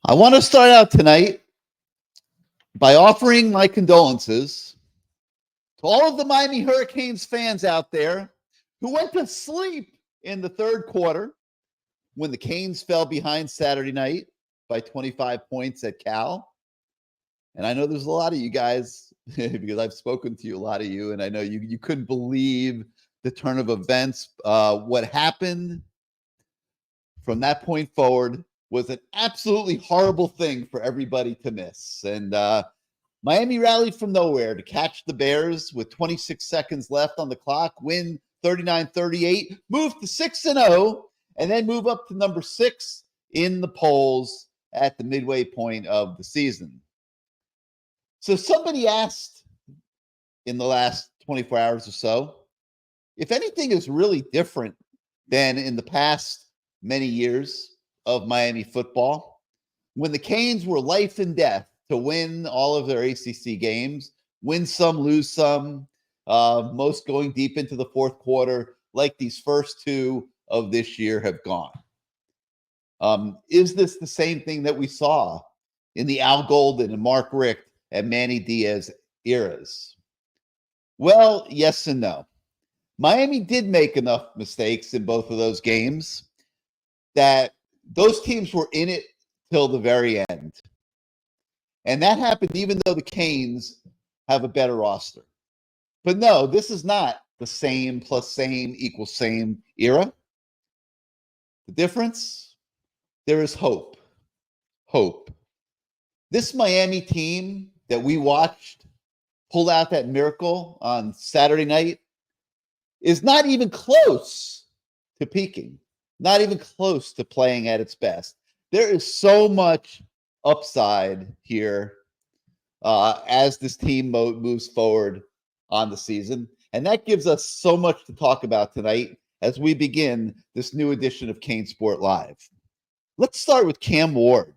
I want to start out tonight by offering my condolences to all of the Miami Hurricanes fans out there who went to sleep in the third quarter when the Canes fell behind Saturday night by 25 points at Cal. And I know there's a lot of you guys, because I've spoken to you, a lot of you, and I know you couldn't believe the turn of events. What happened from that point forward was an absolutely horrible thing for everybody to miss. And Miami rallied from nowhere to catch the Bears with 26 seconds left on the clock, win 39-38, move to 6-0, and then move up to number 6 in the polls at the midway point of the season. So somebody asked in the last 24 hours or so if anything is really different than in the past many years of Miami football, when the Canes were life and death to win all of their ACC games, win some, lose some, most going deep into the fourth quarter, like these first two of this year have gone. Is this the same thing that we saw in the Al Golden and Mark Richt and Manny Diaz eras? Well, yes and no. Miami did make enough mistakes in both of those games that those teams were in it till the very end. And that happened even though the Canes have a better roster. But no, this is not the same plus same equals same era. The difference, there is hope. Hope. This Miami team that we watched pull out that miracle on Saturday night is not even close to peaking, not even close to playing at its best. There is so much upside here as this team moves forward on the season. And that gives us so much to talk about tonight as we begin this new edition of CaneSport Live. Let's start with Cam Ward.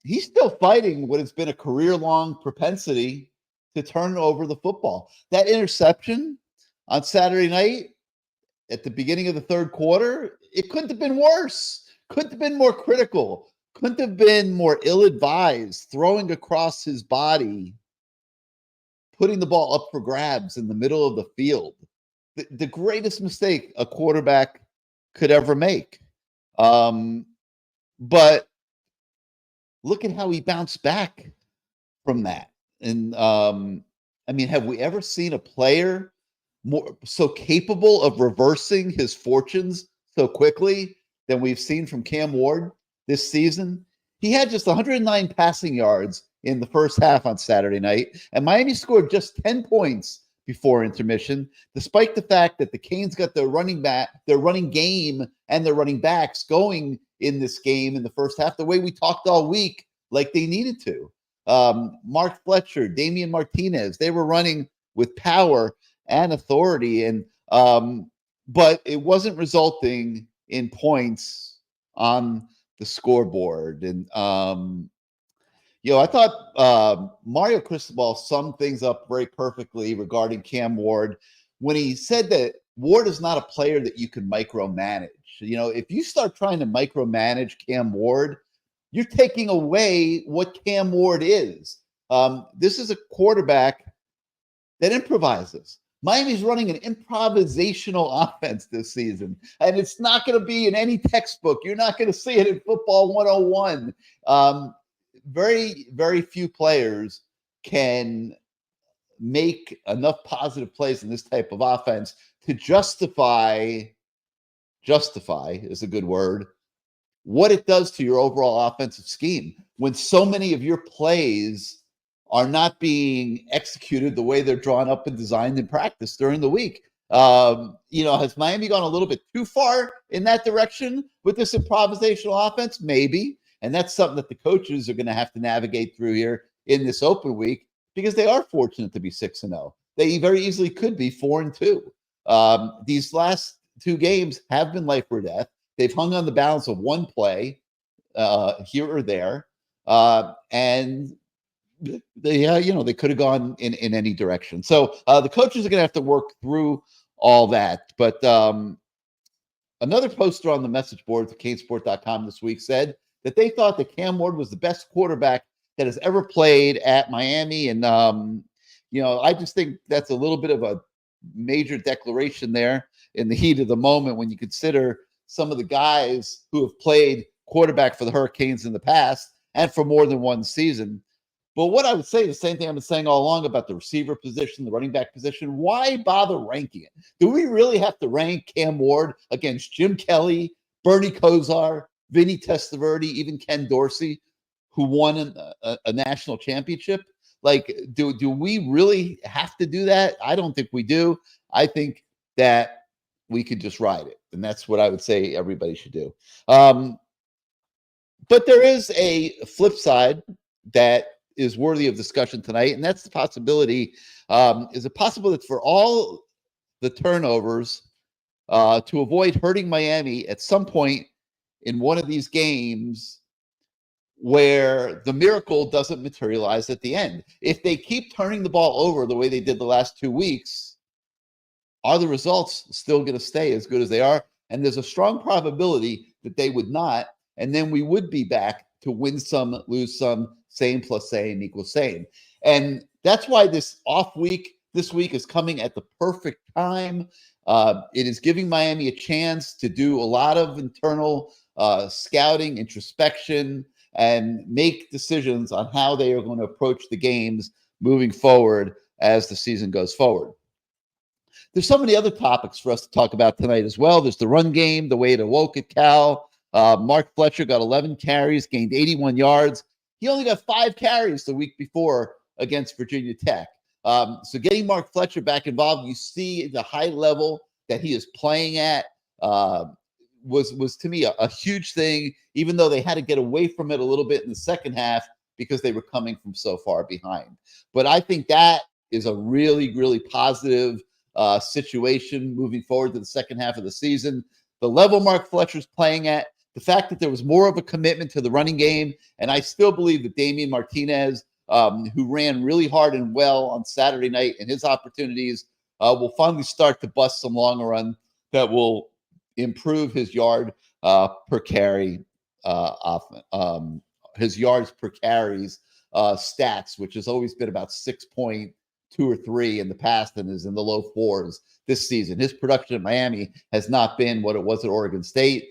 He's still fighting what has been a career-long propensity to turn over the football. That interception on Saturday night at the beginning of the third quarter, it couldn't have been worse. Couldn't have been more critical. Couldn't have been more ill-advised, throwing across his body, putting the ball up for grabs in the middle of the field. The greatest mistake a quarterback could ever make. But look at how he bounced back from that. And I mean, have we ever seen a player so capable of reversing his fortunes so quickly than we've seen from Cam Ward this season? He had just 109 passing yards in the first half on Saturday night, and Miami scored just 10 points before intermission, despite the fact that the Canes got their running game, and their running backs going in this game in the first half the way we talked all week, like they needed to. Mark Fletcher, Damian Martinez, they were running with power and authority, and but it wasn't resulting in points on the scoreboard. And I thought Mario Cristobal summed things up very perfectly regarding Cam Ward when he said that Ward is not a player that you can micromanage. If you start trying to micromanage Cam Ward, you're taking away what Cam Ward is. This is a quarterback that improvises. Miami's running an improvisational offense this season, and it's not going to be in any textbook. You're not going to see it in Football 101. Very, very few players can make enough positive plays in this type of offense to justify is a good word, what it does to your overall offensive scheme when so many of your plays are not being executed the way they're drawn up and designed in practice during the week. Has Miami gone a little bit too far in that direction with this improvisational offense? Maybe. And that's something that the coaches are going to have to navigate through here in this open week, because they are fortunate to be 6-0. They very easily could be 4-2. These last two games have been life or death. They've hung on the balance of one play here or there. And they could have gone in any direction. So the coaches are going to have to work through all that. But another poster on the message board at CaneSport.com this week said that they thought that Cam Ward was the best quarterback that has ever played at Miami. And, I just think that's a little bit of a major declaration there in the heat of the moment when you consider some of the guys who have played quarterback for the Hurricanes in the past and for more than one season. But what I would say, the same thing I've been saying all along about the receiver position, the running back position, why bother ranking it? Do we really have to rank Cam Ward against Jim Kelly, Bernie Kosar, Vinny Testaverde, even Ken Dorsey, who won a national championship? Like, do we really have to do that? I don't think we do. I think that we could just ride it. And that's what I would say everybody should do. But there is a flip side that is worthy of discussion tonight, and that's the possibility. Is it possible that for all the turnovers, to avoid hurting Miami at some point in one of these games where the miracle doesn't materialize at the end? If they keep turning the ball over the way they did the last 2 weeks, are the results still going to stay as good as they are? And there's a strong probability that they would not. And then we would be back to win some, lose some, same plus same equals same. And that's why this week is coming at the perfect time. It is giving Miami a chance to do a lot of internal scouting, introspection, and make decisions on how they are going to approach the games moving forward as the season goes forward. There's so many other topics for us to talk about tonight as well. There's the run game, the way it awoke at Cal. Mark Fletcher got 11 carries, gained 81 yards. He only got 5 carries the week before against Virginia Tech. So getting Mark Fletcher back involved, you see the high level that he is playing at was to me a huge thing, even though they had to get away from it a little bit in the second half because they were coming from so far behind. But I think that is a really, really positive situation moving forward to the second half of the season. The level Mark Fletcher's playing at, the fact that there was more of a commitment to the running game, and I still believe that Damian Martinez, who ran really hard and well on Saturday night in his opportunities, will finally start to bust some longer run that will improve his yard per carry his yards per carries stats, which has always been about 6.2 or 3 in the past and is in the low 4s this season. His production at Miami has not been what it was at Oregon State.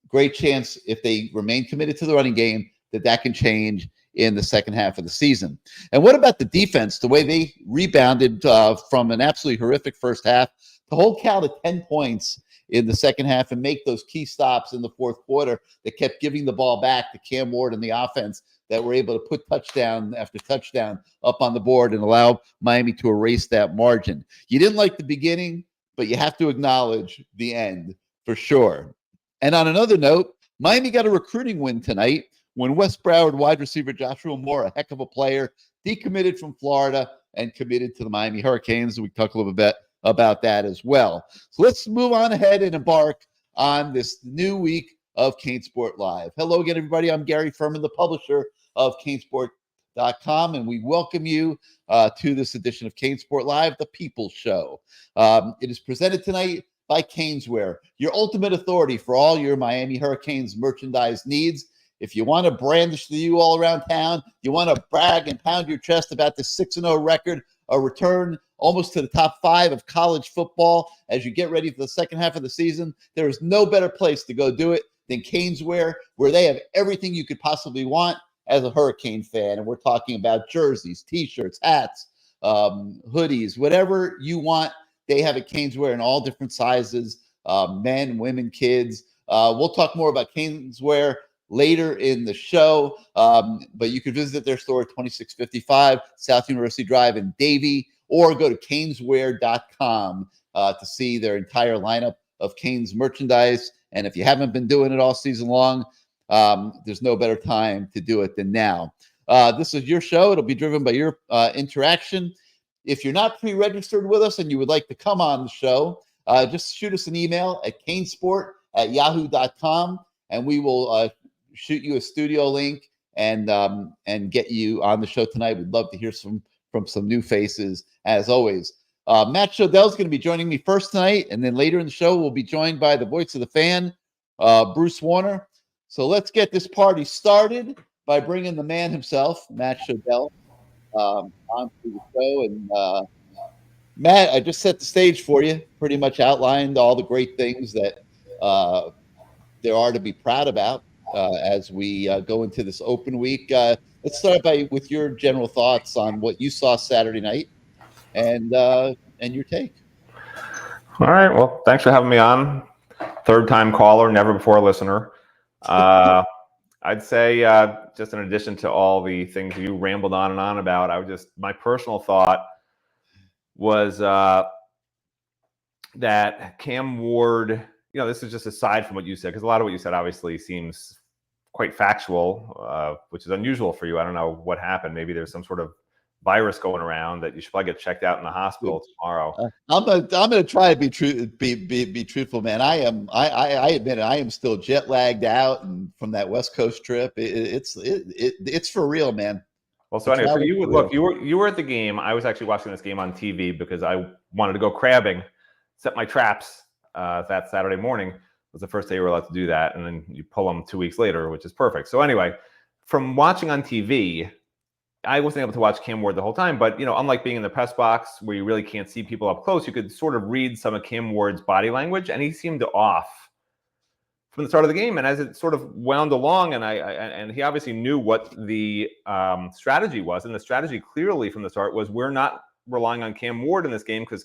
Great chance, if they remain committed to the running game, that can change in the second half of the season. And what about the defense, the way they rebounded from an absolutely horrific first half to hold Cal to 10 points in the second half and make those key stops in the fourth quarter that kept giving the ball back to Cam Ward and the offense that were able to put touchdown after touchdown up on the board and allow Miami to erase that margin. You didn't like the beginning, but you have to acknowledge the end for sure. And on another note, Miami got a recruiting win tonight when West Broward wide receiver Joshua Moore, a heck of a player, decommitted from Florida and committed to the Miami Hurricanes. We talk a little bit about that as well. So let's move on ahead and embark on this new week of CaneSport Live. Hello again, everybody. I'm Gary Ferman, the publisher of CaneSport.com, and we welcome you to this edition of CaneSport Live, the People's Show. It is presented tonight by Caneswear, your ultimate authority for all your Miami Hurricanes merchandise needs. If you want to brandish the U all around town, you want to brag and pound your chest about the 6-0 record, a return almost to the top 5 of college football as you get ready for the second half of the season, there is no better place to go do it than Caneswear, where they have everything you could possibly want as a Hurricane fan. And we're talking about jerseys, T-shirts, hats, hoodies, whatever you want. They have at Caneswear in all different sizes, men, women, kids. We'll talk more about Caneswear later in the show, but you can visit their store at 2655 South University Drive in Davie, or go to caneswear.com to see their entire lineup of Canes merchandise. And if you haven't been doing it all season long, there's no better time to do it than now. This is your show. It'll be driven by your interaction. If you're not pre-registered with us and you would like to come on the show, just shoot us an email at canesport@yahoo.com, and we will shoot you a studio link and get you on the show tonight. We'd love to hear from some new faces, as always. Matt Shodell is going to be joining me first tonight, and then later in the show, we'll be joined by the voice of the fan, Bruce Warner. So let's get this party started by bringing the man himself, Matt Shodell, onto the show. And Matt, I just set the stage for you, pretty much outlined all the great things that there are to be proud about as we go into this open week. Let's start with your general thoughts on what you saw Saturday night and your take. All right. Well, thanks for having me on. Third time caller, never before listener. I'd say just in addition to all the things you rambled on and on about, my personal thought was that Cam Ward, this is just aside from what you said, because a lot of what you said obviously seems quite factual, which is unusual for you. I don't know what happened. Maybe there's some sort of virus going around that you should probably get checked out in the hospital tomorrow. I'm gonna try to be truthful, man. I admit it. I am still jet lagged out and from that West Coast trip. It's for real, man. Well, so anyway, for you, look, you were at the game. I was actually watching this game on TV because I wanted to go crabbing, set my traps that Saturday morning. Was the first day you were allowed to do that, and then you pull them 2 weeks later, which is perfect. So anyway, from watching on TV, I wasn't able to watch Cam Ward the whole time, but unlike being in the press box where you really can't see people up close, you could sort of read some of Cam Ward's body language, and he seemed off from the start of the game. And as it sort of wound along, and he obviously knew what the strategy was, and the strategy clearly from the start was we're not relying on Cam Ward in this game because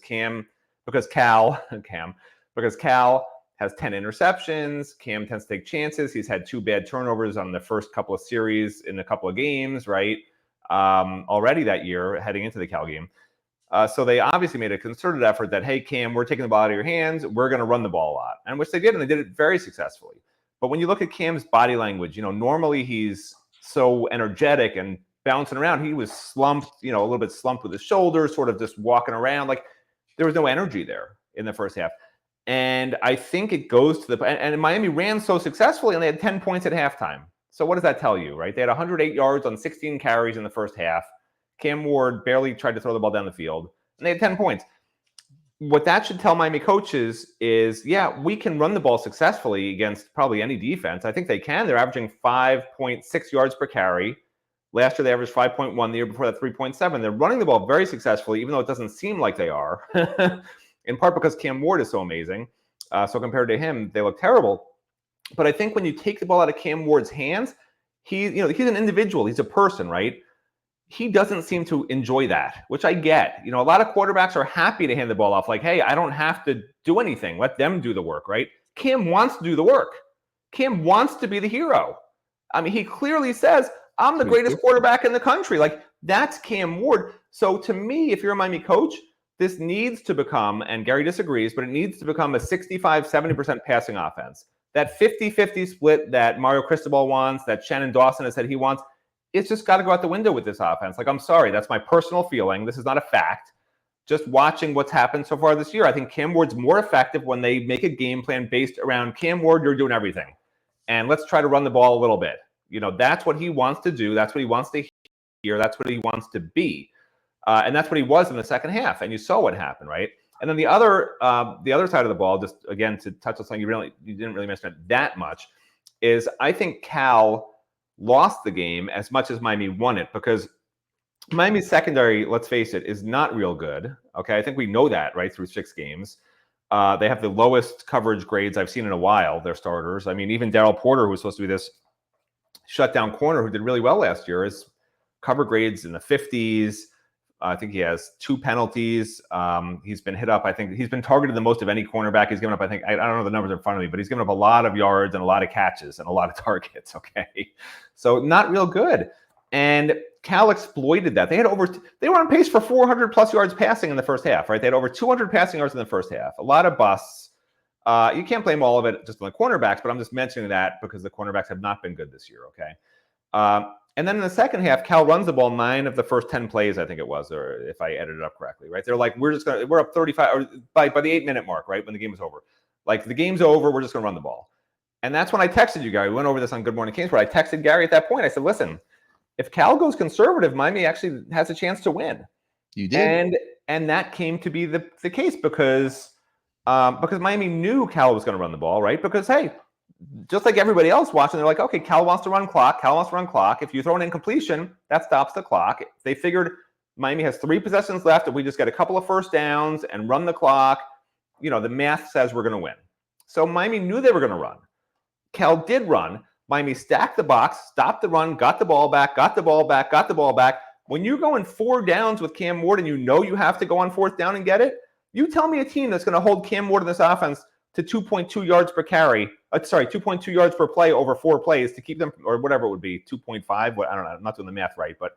Cal has 10 interceptions. Cam tends to take chances. He's had 2 bad turnovers on the first couple of series in a couple of games, right? Already that year heading into the Cal game. So they obviously made a concerted effort that, hey, Cam, we're taking the ball out of your hands. We're going to run the ball a lot, and which they did, and they did it very successfully. But when you look at Cam's body language, normally he's so energetic and bouncing around. He was slumped, a little bit slumped with his shoulders, sort of just walking around. Like there was no energy there in the first half. And I think it goes to and Miami ran so successfully, and they had 10 points at halftime. So what does that tell you, right? They had 108 yards on 16 carries in the first half. Cam Ward barely tried to throw the ball down the field, and they had 10 points. What that should tell Miami coaches is, yeah, we can run the ball successfully against probably any defense. I think they can. They're averaging 5.6 yards per carry. Last year, they averaged 5.1. The year before that, 3.7. They're running the ball very successfully, even though it doesn't seem like they are, in part because Cam Ward is so amazing. So compared to him, they look terrible. But I think when you take the ball out of Cam Ward's hands, he's an individual. He's a person, right? He doesn't seem to enjoy that, which I get. A lot of quarterbacks are happy to hand the ball off. Like, hey, I don't have to do anything. Let them do the work, right? Cam wants to do the work. Cam wants to be the hero. I mean, he clearly says, I'm the greatest quarterback in the country. Like, that's Cam Ward. So to me, if you're a Miami coach, this needs to become, and Gary disagrees, but it needs to become a 65, 70% passing offense. That 50-50 split that Mario Cristobal wants, that Shannon Dawson has said he wants, it's just got to go out the window with this offense. Like, I'm sorry, that's my personal feeling. This is not a fact. Just watching what's happened so far this year, I think Cam Ward's more effective when they make a game plan based around Cam Ward, you're doing everything. And let's try to run the ball a little bit. That's what he wants to do. That's what he wants to hear. That's what he wants to be. And that's what he was in the second half. And you saw what happened, right? And then the other side of the ball, just again to touch on something you didn't really mention it that much, is I think Cal lost the game as much as Miami won it, because Miami's secondary, let's face it, is not real good. Okay, I think we know that, right, through 6 games. They have the lowest coverage grades I've seen in a while, their starters. I mean, even Darryl Porter, who was supposed to be this shutdown corner who did really well last year, is cover grades in the 50s. I think he has 2 penalties. He's been hit up. I think he's been targeted the most of any cornerback. He's given up, I don't know the numbers in front of me, but he's given up a lot of yards and a lot of catches and a lot of targets. Okay. So not real good. And Cal exploited that. They were on pace for 400 plus yards passing in the first half, right? They had over 200 passing yards in the first half. A lot of busts. You can't blame all of it just on the cornerbacks, but I'm just mentioning that because the cornerbacks have not been good this year. Okay. And then in the second half, Cal runs the ball 9 of the first 10 plays, I think it was, or if I edited it up correctly, right? They're like, we're up 35 or by the 8-minute mark, right? When the game was over. Like, the game's over, we're just going to run the ball. And that's when I texted you, Gary. We went over this on Good Morning CaneSport. I texted Gary at that point. I said, listen, if Cal goes conservative, Miami actually has a chance to win. You did. And that came to be the case because Miami knew Cal was going to run the ball, right? Because, hey, just like everybody else watching, they're like, okay, Cal wants to run clock. Cal wants to run clock. If you throw an incompletion, that stops the clock. They figured Miami has 3 possessions left. If we just get a couple of first downs and run the clock, the math says we're going to win. So Miami knew they were going to run. Cal did run. Miami stacked the box, stopped the run, got the ball back, got the ball back, got the ball back. When you're going 4 downs with Cam Ward and you have to go on 4th down and get it, you tell me a team that's going to hold Cam Ward in this offense to 2.2 yards per carry, 2.2 yards per play over 4 plays to keep them, or whatever it would be, 2.5, I don't know, I'm not doing the math right, but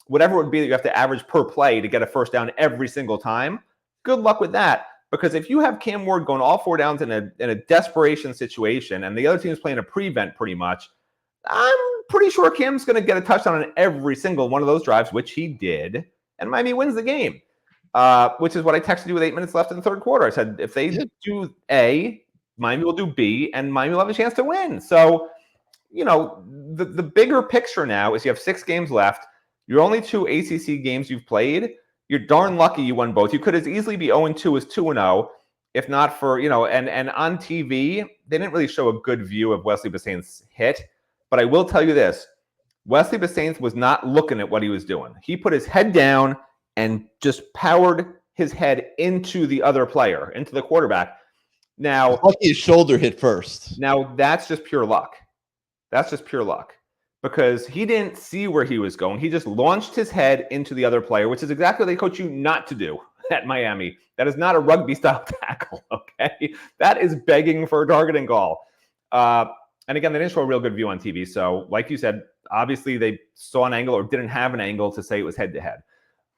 whatever it would be that you have to average per play to get a first down every single time, good luck with that. Because if you have Cam Ward going all 4 downs in a desperation situation and the other team is playing a prevent pretty much, I'm pretty sure Cam's going to get a touchdown on every single one of those drives, which he did, and Miami wins the game, which is what I texted you with 8 minutes left in the third quarter. I said, if they do A, Miami will do B, and Miami will have a chance to win. So, the bigger picture now is you have 6 games left. Your only 2 ACC games you've played, you're darn lucky you won both. You could as easily be 0-2 as 2-0, if not for, and on TV, they didn't really show a good view of Wesley Bissaint's hit. But I will tell you this, Wesley Bissaint was not looking at what he was doing. He put his head down and just powered his head into the other player, into the quarterback. Now, his shoulder hit first. Now, that's just pure luck. That's just pure luck. Because he didn't see where he was going. He just launched his head into the other player, which is exactly what they coach you not to do at Miami. That is not a rugby-style tackle, okay? That is begging for a targeting call. And again, they didn't show a real good view on TV. So, like you said, obviously they saw an angle or didn't have an angle to say it was head-to-head.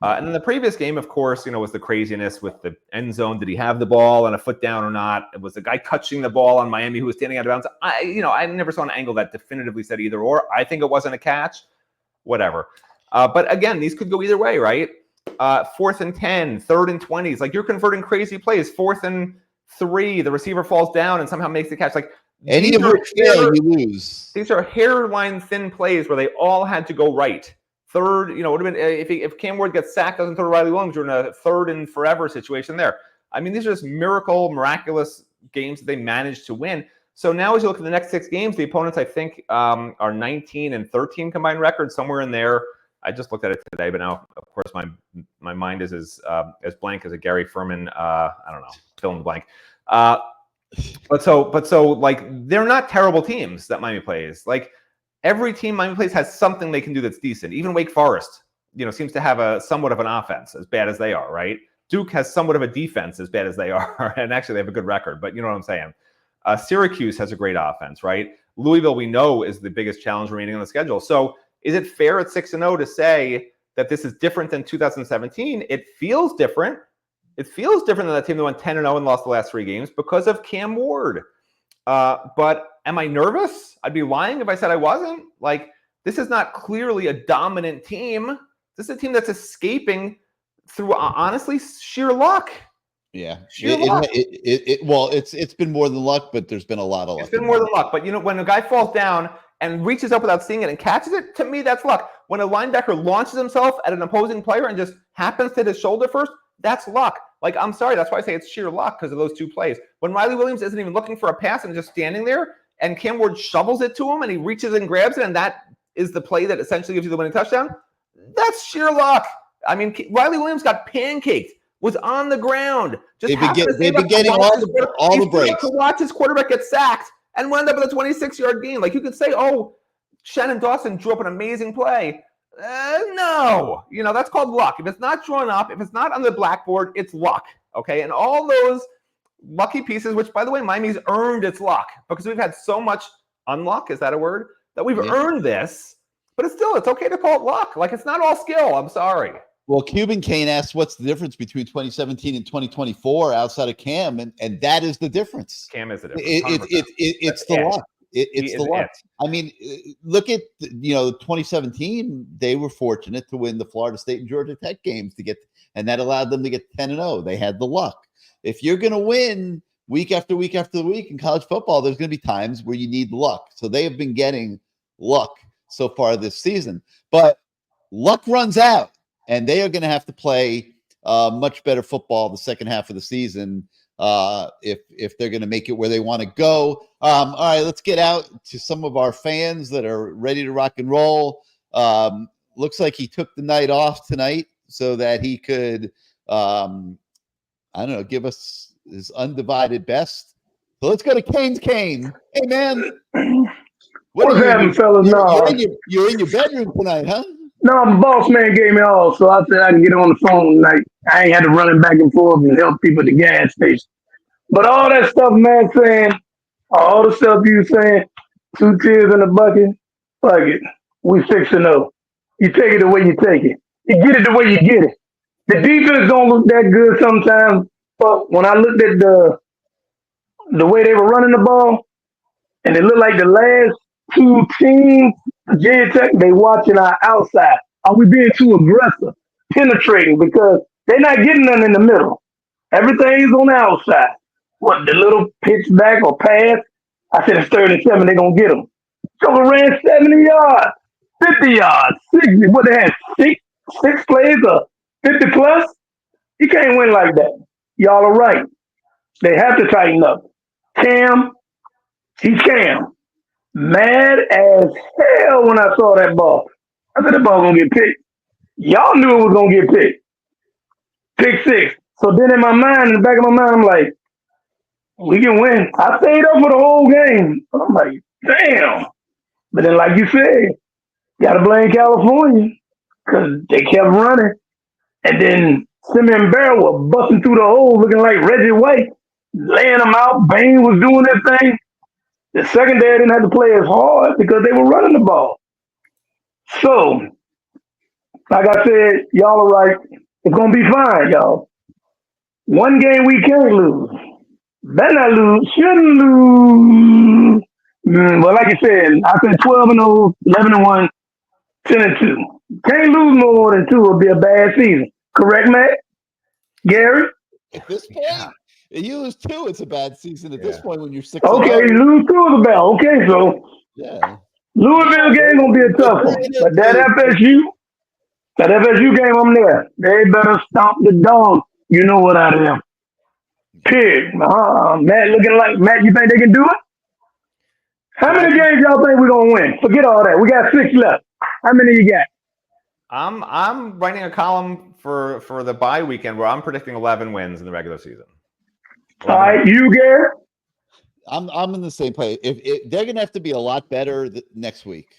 And then the previous game, of course, was the craziness with the end zone. Did he have the ball and a foot down or not? It was the guy touching the ball on Miami who was standing out of bounds. I never saw an angle that definitively said either or. I think it wasn't a catch. Whatever. But again, these could go either way, right? 4th and 10, 3rd and 20s. Like, you're converting crazy plays. 4th and 3, the receiver falls down and somehow makes the catch. Like, any of which fail, you lose. These are hairline thin plays where they all had to go right. 3rd, would have been if Cam Ward gets sacked, doesn't throw Riley Williams, you're in a 3rd and forever situation there. I mean, these are just miraculous games that they managed to win. So now as you look at the next 6 games, the opponents, I think, are 19 and 13 combined records, somewhere in there. I just looked at it today, but now, of course, my mind is as blank as a Gary Ferman, I don't know, fill in the blank. But so like, they're not terrible teams that Miami plays. Like, every team Miami plays has something they can do that's decent. Even Wake Forest, seems to have somewhat of an offense, as bad as they are, right? Duke has somewhat of a defense, as bad as they are, and actually they have a good record, but you know what I'm saying. Syracuse has a great offense, right? Louisville, we know, is the biggest challenge remaining on the schedule. So is it fair at 6-0 to say that this is different than 2017? It feels different. It feels different than that team that went 10-0 and lost the last 3 games because of Cam Ward. But am I nervous? I'd be lying if I said I wasn't. Like, this is not clearly a dominant team. This is a team that's escaping through, honestly, sheer luck. Yeah. Sheer luck. It's been more than luck, but there's been a lot of luck. It's been more than luck. But, when a guy falls down and reaches up without seeing it and catches it, to me, that's luck. When a linebacker launches himself at an opposing player and just happens to hit his shoulder first, that's luck. Like, I'm sorry, that's why I say it's sheer luck because of those 2 plays. When Riley Williams isn't even looking for a pass and just standing there, and Cam Ward shovels it to him and he reaches and grabs it, and that is the play that essentially gives you the winning touchdown, that's sheer luck. I mean, Riley Williams got pancaked, was on the ground. They've been getting all the breaks. To watch his quarterback get sacked and wound up with a 26-yard gain. Like, you could say, oh, Shannon Dawson drew up an amazing play. No, that's called luck. If it's not drawn up, if it's not on the blackboard, it's luck. Okay. And all those lucky pieces, which, by the way, Miami's earned its luck because we've had so much unluck. Is that a word? That we've earned this, but it's okay to call it luck. Like, it's not all skill. I'm sorry. Well, Cuban Kane asked what's the difference between 2017 and 2024 outside of Cam, and that is the difference. Cam is the difference. It's the luck. It's the luck. I mean, look at 2017. They were fortunate to win the Florida State and Georgia Tech games and that allowed them to get 10-0. They had the luck. If you're going to win week after week after week in college football, there's going to be times where you need luck. So they have been getting luck so far this season, but luck runs out, and they are going to have to play much better football the second half of the season if they're going to make it where they want to go. All right, let's get out to some of our fans that are ready to rock and roll. Looks like he took the night off tonight so that he could, I don't know, give us his undivided best. So let's go to Kane's Kane. Hey, man. What's happening, fellas? You're in your bedroom tonight, huh? No, the boss man gave me all, so I said I can get on the phone tonight. I ain't had to run it back and forth and help people at the gas station. But all that stuff, man, saying, all the stuff you saying, 2 tears in a bucket, fuck it. We 6-0. You take it the way you take it. You get it the way you get it. The defense don't look that good sometimes, but when I looked at the way they were running the ball, and it looked like the last 2 teams, Virginia Tech, they watching our outside. Are we being too aggressive, penetrating? Because they're not getting none in the middle. Everything's on the outside. What, the little pitch back or pass? I said it's 3rd and 7, they're going to get them. So we ran 70 yards, 50 yards, 60. What, they had six plays of 50 plus? You can't win like that. Y'all are right. They have to tighten up. Cam, he's Cam. Mad as hell when I saw that ball. I said that ball gonna get picked. Y'all knew it was gonna get picked. Pick 6. So then in my mind, in the back of my mind, I'm like, we can win. I stayed up for the whole game. I'm like, damn. But then like you said, gotta blame California because they kept running. And then Simeon Barrett was busting through the hole looking like Reggie White, laying them out. Bain was doing their thing. The secondary didn't have to play as hard because they were running the ball. So, like I said, y'all are right. It's going to be fine, y'all. One game we can't lose. Better not lose. Shouldn't lose. Well, like you said, I said 12-0, 11-1, 10-2. Can't lose more than 2. It'll be a bad season. Correct, Matt? Gary? At this point, if you lose 2, it's a bad season. At this point, when you're 6. Okay, lose 2 is a bad. Okay, so yeah, Louisville game gonna be a tough one. But that FSU game, I'm there. They better stomp the dog. You know what I am. Pig. Matt looking like Matt. You think they can do it? How many games y'all think we're gonna win? Forget all that. We got 6 left. How many you got? I'm writing a column for the bye weekend where I'm predicting 11 wins in the regular season. All right, you, Gary? I'm in the same place. If they're gonna have to be a lot better next week.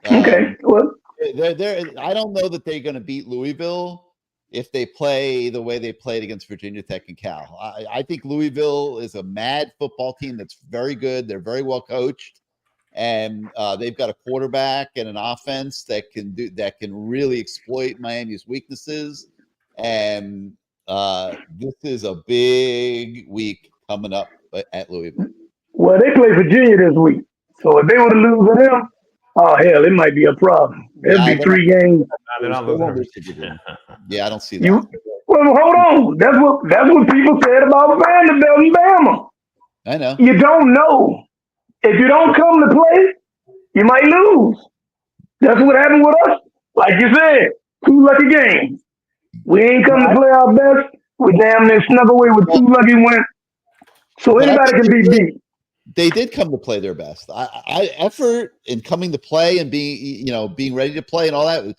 Okay. Well, I don't know that they're gonna beat Louisville if they play the way they played against Virginia Tech and Cal. I think Louisville is a mad football team that's very good. They're very well coached, and they've got a quarterback and an offense that can really exploit Miami's weaknesses. And this is a big week coming up at Louisville. Well, they play Virginia this week, so if they were to lose to them, oh hell, it might be a problem. It'll be 3 games. They're not losing. Yeah, I don't see that. Well, hold on. That's what people said about Vanderbilt and Bama. I know. You don't know. If you don't come to play, you might lose. That's what happened with us. Like you said, 2 lucky games. We ain't come to play our best. We damn near snuck away with 2 lucky wins. So anybody can be beat. They did come to play their best. Effort in coming to play and being ready to play and all that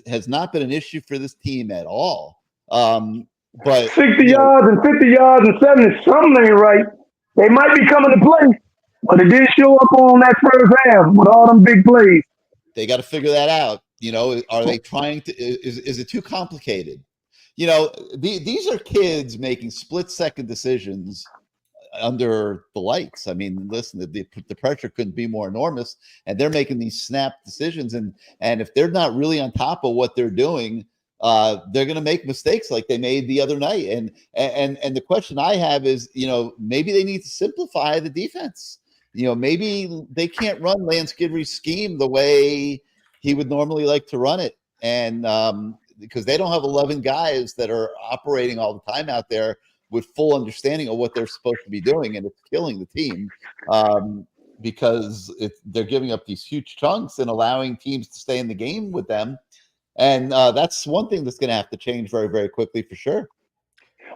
has not been an issue for this team at all. But 60 yards and 50 yards and 70, something ain't right. They might be coming to play, but it didn't show up on that first half with all them big plays. They got to figure that out. Are they trying to? Is it too complicated? These are kids making split-second decisions under the lights. I mean, listen, the pressure couldn't be more enormous, and they're making these snap decisions. And if they're not really on top of what they're doing, they're going to make mistakes like they made the other night. And the question I have is, maybe they need to simplify the defense. Maybe they can't run Lance Guidry's scheme the way he would normally like to run it, and because they don't have 11 guys that are operating all the time out there with full understanding of what they're supposed to be doing, and it's killing the team because they're giving up these huge chunks and allowing teams to stay in the game with them. And that's one thing that's going to have to change very, very quickly for sure.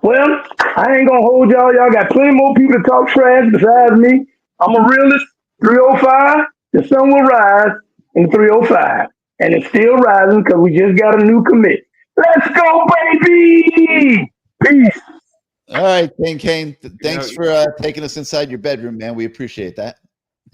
Well, I ain't gonna hold y'all. Y'all got plenty more people to talk trash besides me. I'm a realist. 305, the sun will rise in 305. And it's still rising because we just got a new commit. Let's go, baby! Peace. All right, Kane. You know, Thanks for taking us inside your bedroom, man. We appreciate that.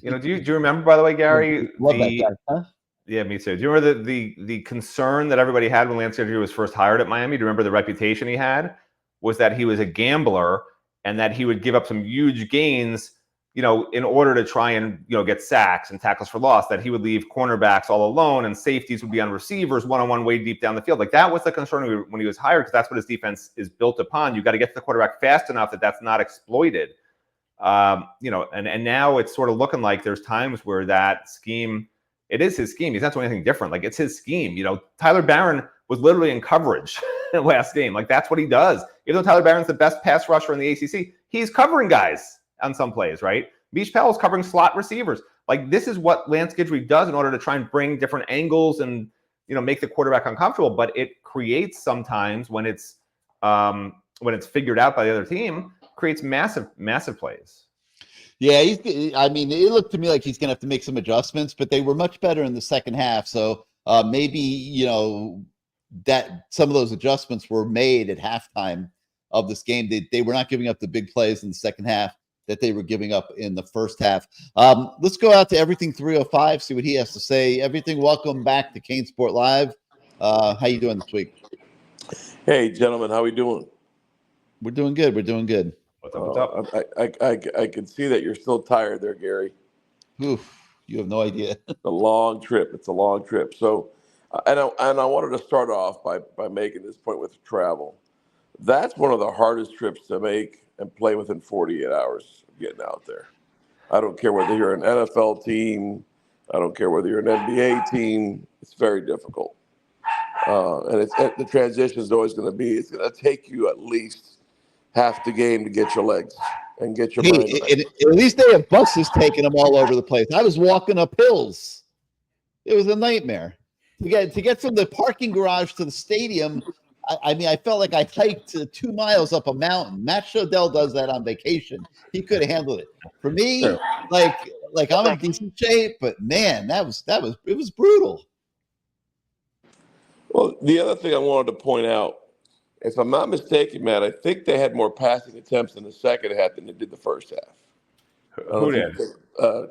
do you remember, by the way, Gary, Love that guy. Huh? Yeah, me too. Do you remember the concern that everybody had when Lance Guidry was first hired at Miami? Do you remember the reputation he had? Was that he was a gambler and that he would give up some huge gains, in order to try and, get sacks and tackles for loss, that he would leave cornerbacks all alone and safeties would be on receivers one-on-one way deep down the field. Like, that was the concern when he was hired, because that's what his defense is built upon. You got to get to the quarterback fast enough that that's not exploited. And now it's sort of looking like there's times where that scheme, it is his scheme. He's not doing anything different. Like, it's his scheme. Tyler Barron was literally in coverage last game. Like, that's what he does. Even though Tyler Barron's the best pass rusher in the ACC, he's covering guys on some plays, right? Mish Powell's covering slot receivers. Like, this is what Lance Guidry does in order to try and bring different angles and, make the quarterback uncomfortable. But it creates sometimes, when it's figured out by the other team, creates massive, massive plays. Yeah, it looked to me like he's going to have to make some adjustments, but they were much better in the second half. So maybe, that some of those adjustments were made at halftime of this game. They were not giving up the big plays in the second half that they were giving up in the first half. Let's go out to Everything 305, see what he has to say. Everything, welcome back to CaneSport Live. How you doing this week? Hey, gentlemen, how we doing? We're doing good. What's up? I can see that you're still tired there, Gary. Oof, you have no idea. A long trip. It's a long trip. So, and I wanted to start off by making this point with travel. That's one of the hardest trips to make and play within 48 hours of getting out there. I don't care whether you're an NFL team. I don't care whether you're an NBA team. It's very difficult. And the transition is always going to be, it's going to take you at least half the game to get your legs and get your mind right. At least they have buses taking them all over the place. I was walking up hills. It was a nightmare to get from the parking garage to the stadium. I felt like I hiked 2 miles up a mountain. Matt Shodell does that on vacation. He could have handled it. For me, like I'm in decent shape, but man, it was brutal. Well, the other thing I wanted to point out, if I'm not mistaken, Matt, I think they had more passing attempts in the second half than they did the first half. Who did?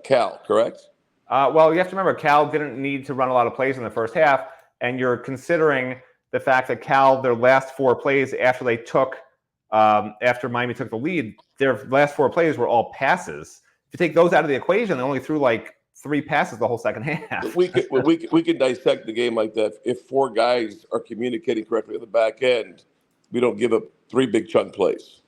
Cal, correct? Well, you have to remember, Cal didn't need to run a lot of plays in the first half, and you're considering the fact that Cal, their last 4 plays after Miami took the lead, their last 4 plays were all passes. If you take those out of the equation, they only threw like 3 passes the whole second half. We could dissect the game like that. If 4 guys are communicating correctly at the back end, we don't give up 3 big chunk plays.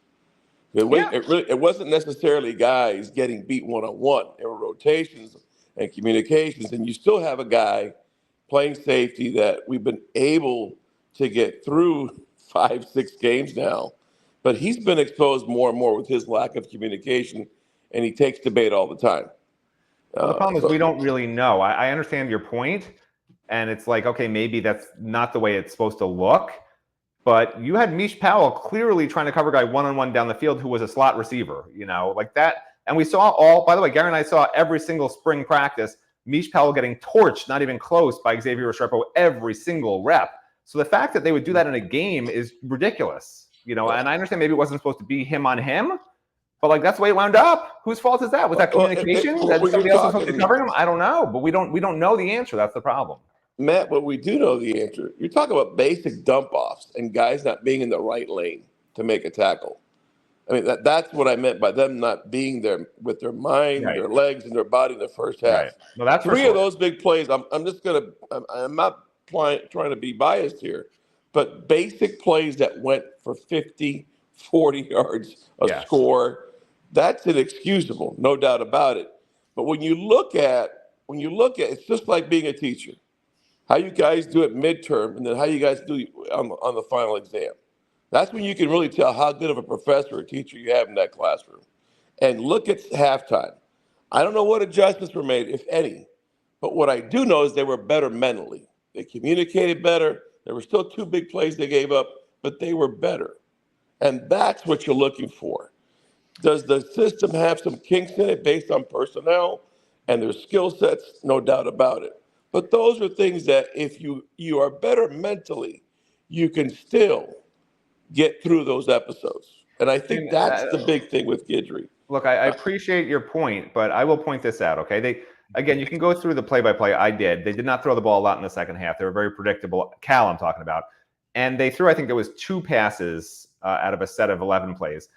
It wasn't necessarily guys getting beat one-on-one. There were rotations and communications, and you still have a guy playing safety that we've been able to get through 5-6 games now, but he's been exposed more and more with his lack of communication, and he takes the bait all the time. Well, the problem is we don't really know. I understand your point, and it's like, okay, maybe that's not the way it's supposed to look, but you had Mish Powell clearly trying to cover a guy one-on-one down the field who was a slot receiver, like that. And we saw by the way, Gary and I saw every single spring practice, Mish Powell getting torched, not even close, by Xavier Restrepo every single rep. So the fact that they would do that in a game is ridiculous, and I understand maybe it wasn't supposed to be him on him, but like that's the way it wound up. Whose fault is that? Was that communication? That somebody else was supposed to be covering him? I don't know, but we don't know the answer. That's the problem. Matt, but we do know the answer. You're talking about basic dump-offs and guys not being in the right lane to make a tackle. I mean, that's what I meant by them not being there with their mind, their legs, and their body in the first half. Right. Well, that's 3 of those big plays. I'm not trying to be biased here, but basic plays that went for 50, 40 yards score, that's inexcusable, no doubt about it. But when you look at it's just like being a teacher. How you guys do it midterm, and then how you guys do on the final exam. That's when you can really tell how good of a professor or teacher you have in that classroom. And look at halftime. I don't know what adjustments were made, if any, but what I do know is they were better mentally. They communicated better. There were still 2 big plays they gave up, but they were better. And that's what you're looking for. Does the system have some kinks in it based on personnel and their skill sets? No doubt about it. But those are things that if you are better mentally, you can still get through those episodes. And I think that's the big thing with Guidry. Look, I appreciate your point, but I will point this out, okay? Again, you can go through the play-by-play. I did. They did not throw the ball a lot in the second half. They were very predictable. Cal, I'm talking about. And they threw, I think there was 2 passes out of a set of 11 plays.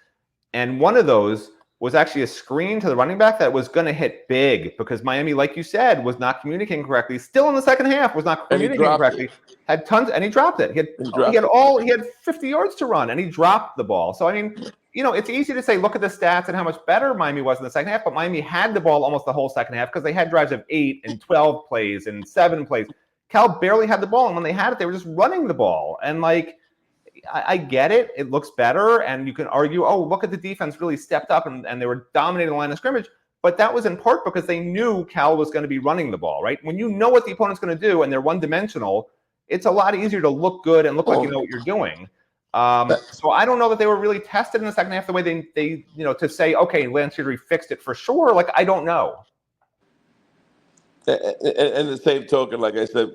And one of those was actually a screen to the running back that was going to hit big because Miami, like you said, was not communicating correctly. Still in the second half, was not communicating correctly. Had tons, and he dropped it. He had 50 yards to run, and he dropped the ball. So I mean, it's easy to say, look at the stats and how much better Miami was in the second half, but Miami had the ball almost the whole second half because they had drives of 8 and 12 plays and 7 plays. Cal barely had the ball, and when they had it, they were just running the ball. And I get it. It looks better, and you can argue, oh, look at the defense really stepped up, and they were dominating the line of scrimmage. But that was in part because they knew Cal was going to be running the ball, right? When you know what the opponent's going to do and they're one-dimensional, it's a lot easier to look good and look like you know what you're doing. So I don't know that they were really tested in the second half the way they to say, okay, Lance Guidry fixed it for sure. Like, I don't know. And the same token, like I said,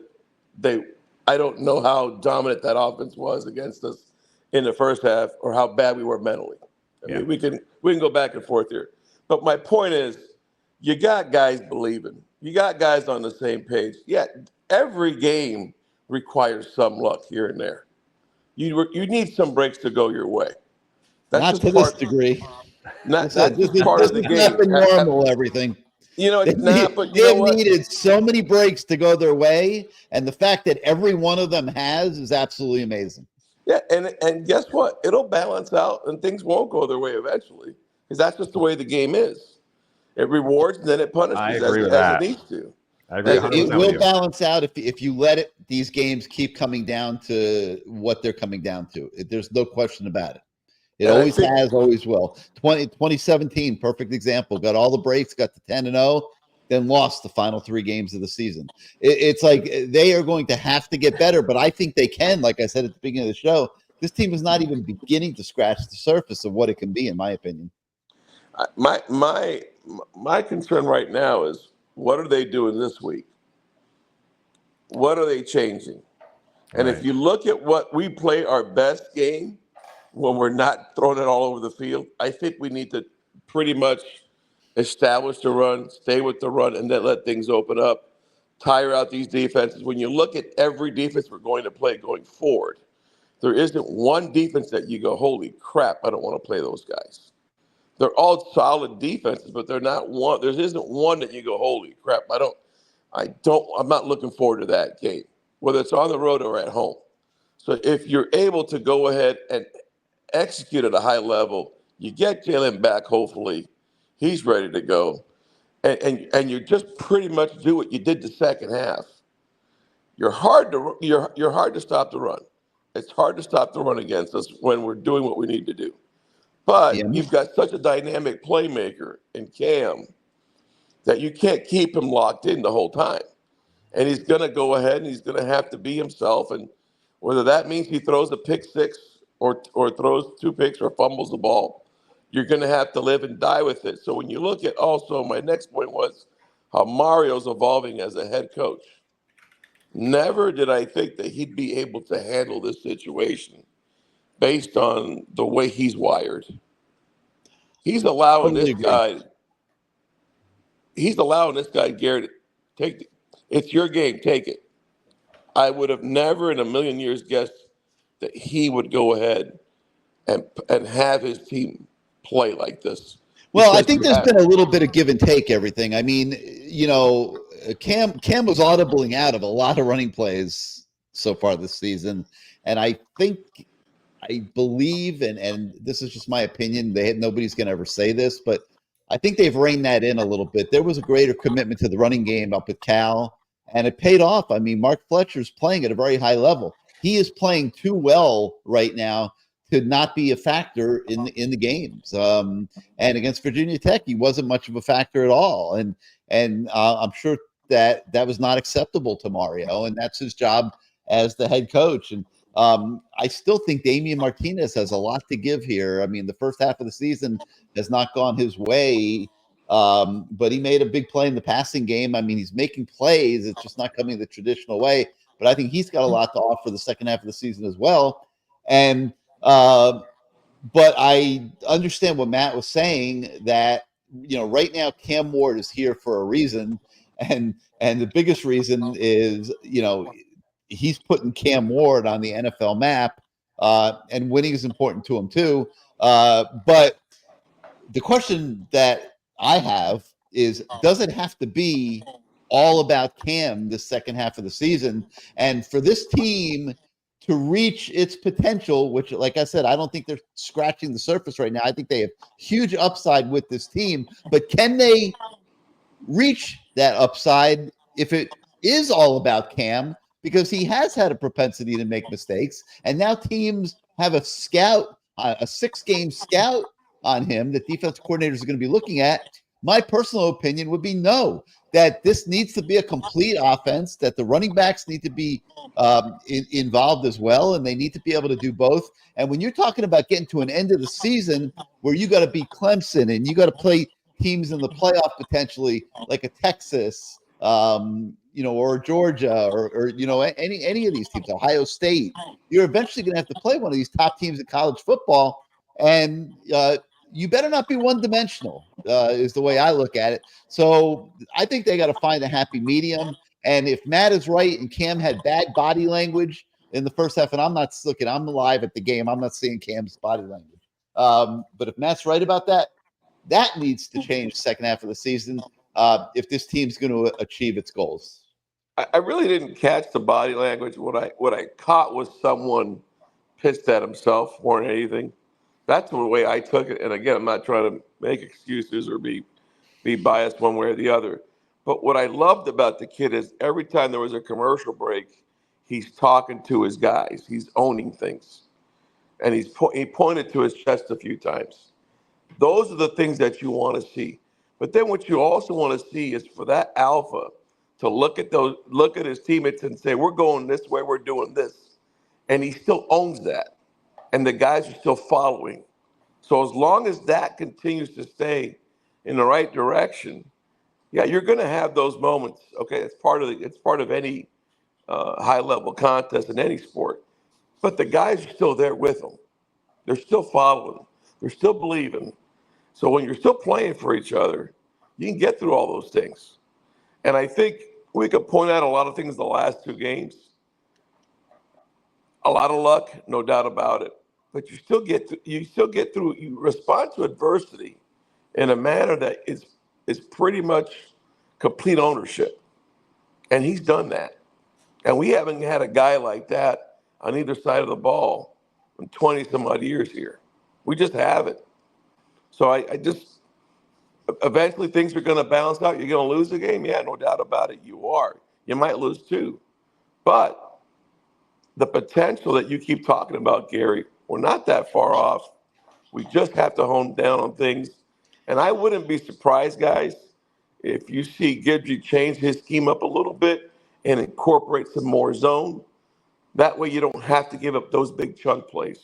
I don't know how dominant that offense was against us in the first half or how bad we were mentally. I mean, we can go back and forth here. But my point is, you got guys believing. You got guys on the same page. Yeah, every game requires some luck here and there. You need some breaks to go your way. Not to this degree. That's just part of the game. Nothing normal, everything. It's not, but you know what? They've needed so many breaks to go their way, and the fact that every one of them has is absolutely amazing. Yeah, and guess what? It'll balance out, and things won't go their way eventually, because that's just the way the game is. It rewards, and then it punishes as it needs to. I agree. It will balance out if you let these games keep coming down to what they're coming down to. There's no question about it. It always has, always will. 2017, perfect example. Got all the breaks, got to 10-0, then lost the final 3 games of the season. It's like they are going to have to get better, but I think they can. Like I said at the beginning of the show, this team is not even beginning to scratch the surface of what it can be, in my opinion. My concern right now is, what are they doing this week? What are they changing? And if you look at what we play our best game, when we're not throwing it all over the field, I think we need to pretty much establish the run, stay with the run, and then let things open up, tire out these defenses. When you look at every defense we're going to play going forward, there isn't one defense that you go, holy crap, I don't want to play those guys. They're all solid defenses, but they're not one. There isn't one that you go, holy crap, I'm not looking forward to that game, whether it's on the road or at home. So if you're able to go ahead and execute at a high level, you get Jalen back, hopefully he's ready to go, and you just pretty much do what you did the second half. You're hard to stop the run. It's hard to stop the run against us when we're doing what we need to do. But you've got such a dynamic playmaker in Cam that you can't keep him locked in the whole time. And he's going to go ahead and he's going to have to be himself. And whether that means he throws a pick 6 or throws 2 picks or fumbles the ball, you're going to have to live and die with it. So when you look at also, my next point was how Mario's evolving as a head coach. Never did I think that he'd be able to handle this situation based on the way he's wired. He's allowing this guy, Garrett, it's your game, take it. I would have never in a million years guessed that he would go ahead and have his team play like this. Well, I think there's been a little bit of give and take everything. I mean, Cam was audibling out of a lot of running plays so far this season. And I believe, and this is just my opinion, nobody's going to ever say this, but I think they've reined that in a little bit. There was a greater commitment to the running game up at Cal, and it paid off. I mean, Mark Fletcher's playing at a very high level. He is playing too well right now to not be a factor in the games. And against Virginia Tech, he wasn't much of a factor at all. And I'm sure that was not acceptable to Mario, and that's his job as the head coach. And I still think Damian Martinez has a lot to give here. I mean, the first half of the season has not gone his way, but he made a big play in the passing game. I mean, he's making plays. It's just not coming the traditional way. But I think he's got a lot to offer the second half of the season as well. And but I understand what Matt was saying, that right now Cam Ward is here for a reason, and the biggest reason is he's putting Cam Ward on the NFL map, and winning is important to him too. But the question that I have is, does it have to be all about Cam the second half of the season? And for this team to reach its potential, which, like I said, I don't think they're scratching the surface right now. I think they have huge upside with this team, but can they reach that upside if it is all about Cam? Because he has had a propensity to make mistakes, and now teams have a scout, a 6-game scout on him that defense coordinators are going to be looking at. My personal opinion would be no, that this needs to be a complete offense, that the running backs need to be involved as well, and they need to be able to do both. And when you're talking about getting to an end of the season where you got to beat Clemson and you got to play teams in the playoff potentially, like a Texas, or Georgia, or any of these teams, Ohio State, you're eventually going to have to play one of these top teams in college football, and you better not be one-dimensional, is the way I look at it. So I think they got to find a happy medium. And if Matt is right and Cam had bad body language in the first half, and I'm not looking, I'm live at the game, I'm not seeing Cam's body language. But if Matt's right about that, that needs to change second half of the season if this team's going to achieve its goals. I really didn't catch the body language. What I caught was someone pissed at himself more than anything. That's the way I took it. And again, I'm not trying to make excuses or be biased one way or the other. But what I loved about the kid is every time there was a commercial break, he's talking to his guys. He's owning things. And he pointed to his chest a few times. Those are the things that you want to see. But then what you also want to see is for that alpha to look at his teammates and say, we're going this way, we're doing this. And he still owns that. And the guys are still following. So as long as that continues to stay in the right direction, yeah, you're going to have those moments. Okay, it's part of any high-level contest in any sport. But the guys are still there with them. They're still following. They're still believing. So when you're still playing for each other, you can get through all those things. And I think we could point out a lot of things the last 2 games. A lot of luck, no doubt about it. But you still get through. You respond to adversity in a manner that is pretty much complete ownership. And he's done that. And we haven't had a guy like that on either side of the ball in 20 some odd years here. We just haven't. So I just, eventually things are going to balance out. You're going to lose the game? Yeah, no doubt about it. You are. You might lose 2. But the potential that you keep talking about, Gary, we're not that far off. We just have to hone down on things. And I wouldn't be surprised, guys, if you see Gidry change his scheme up a little bit and incorporate some more zone. That way you don't have to give up those big chunk plays.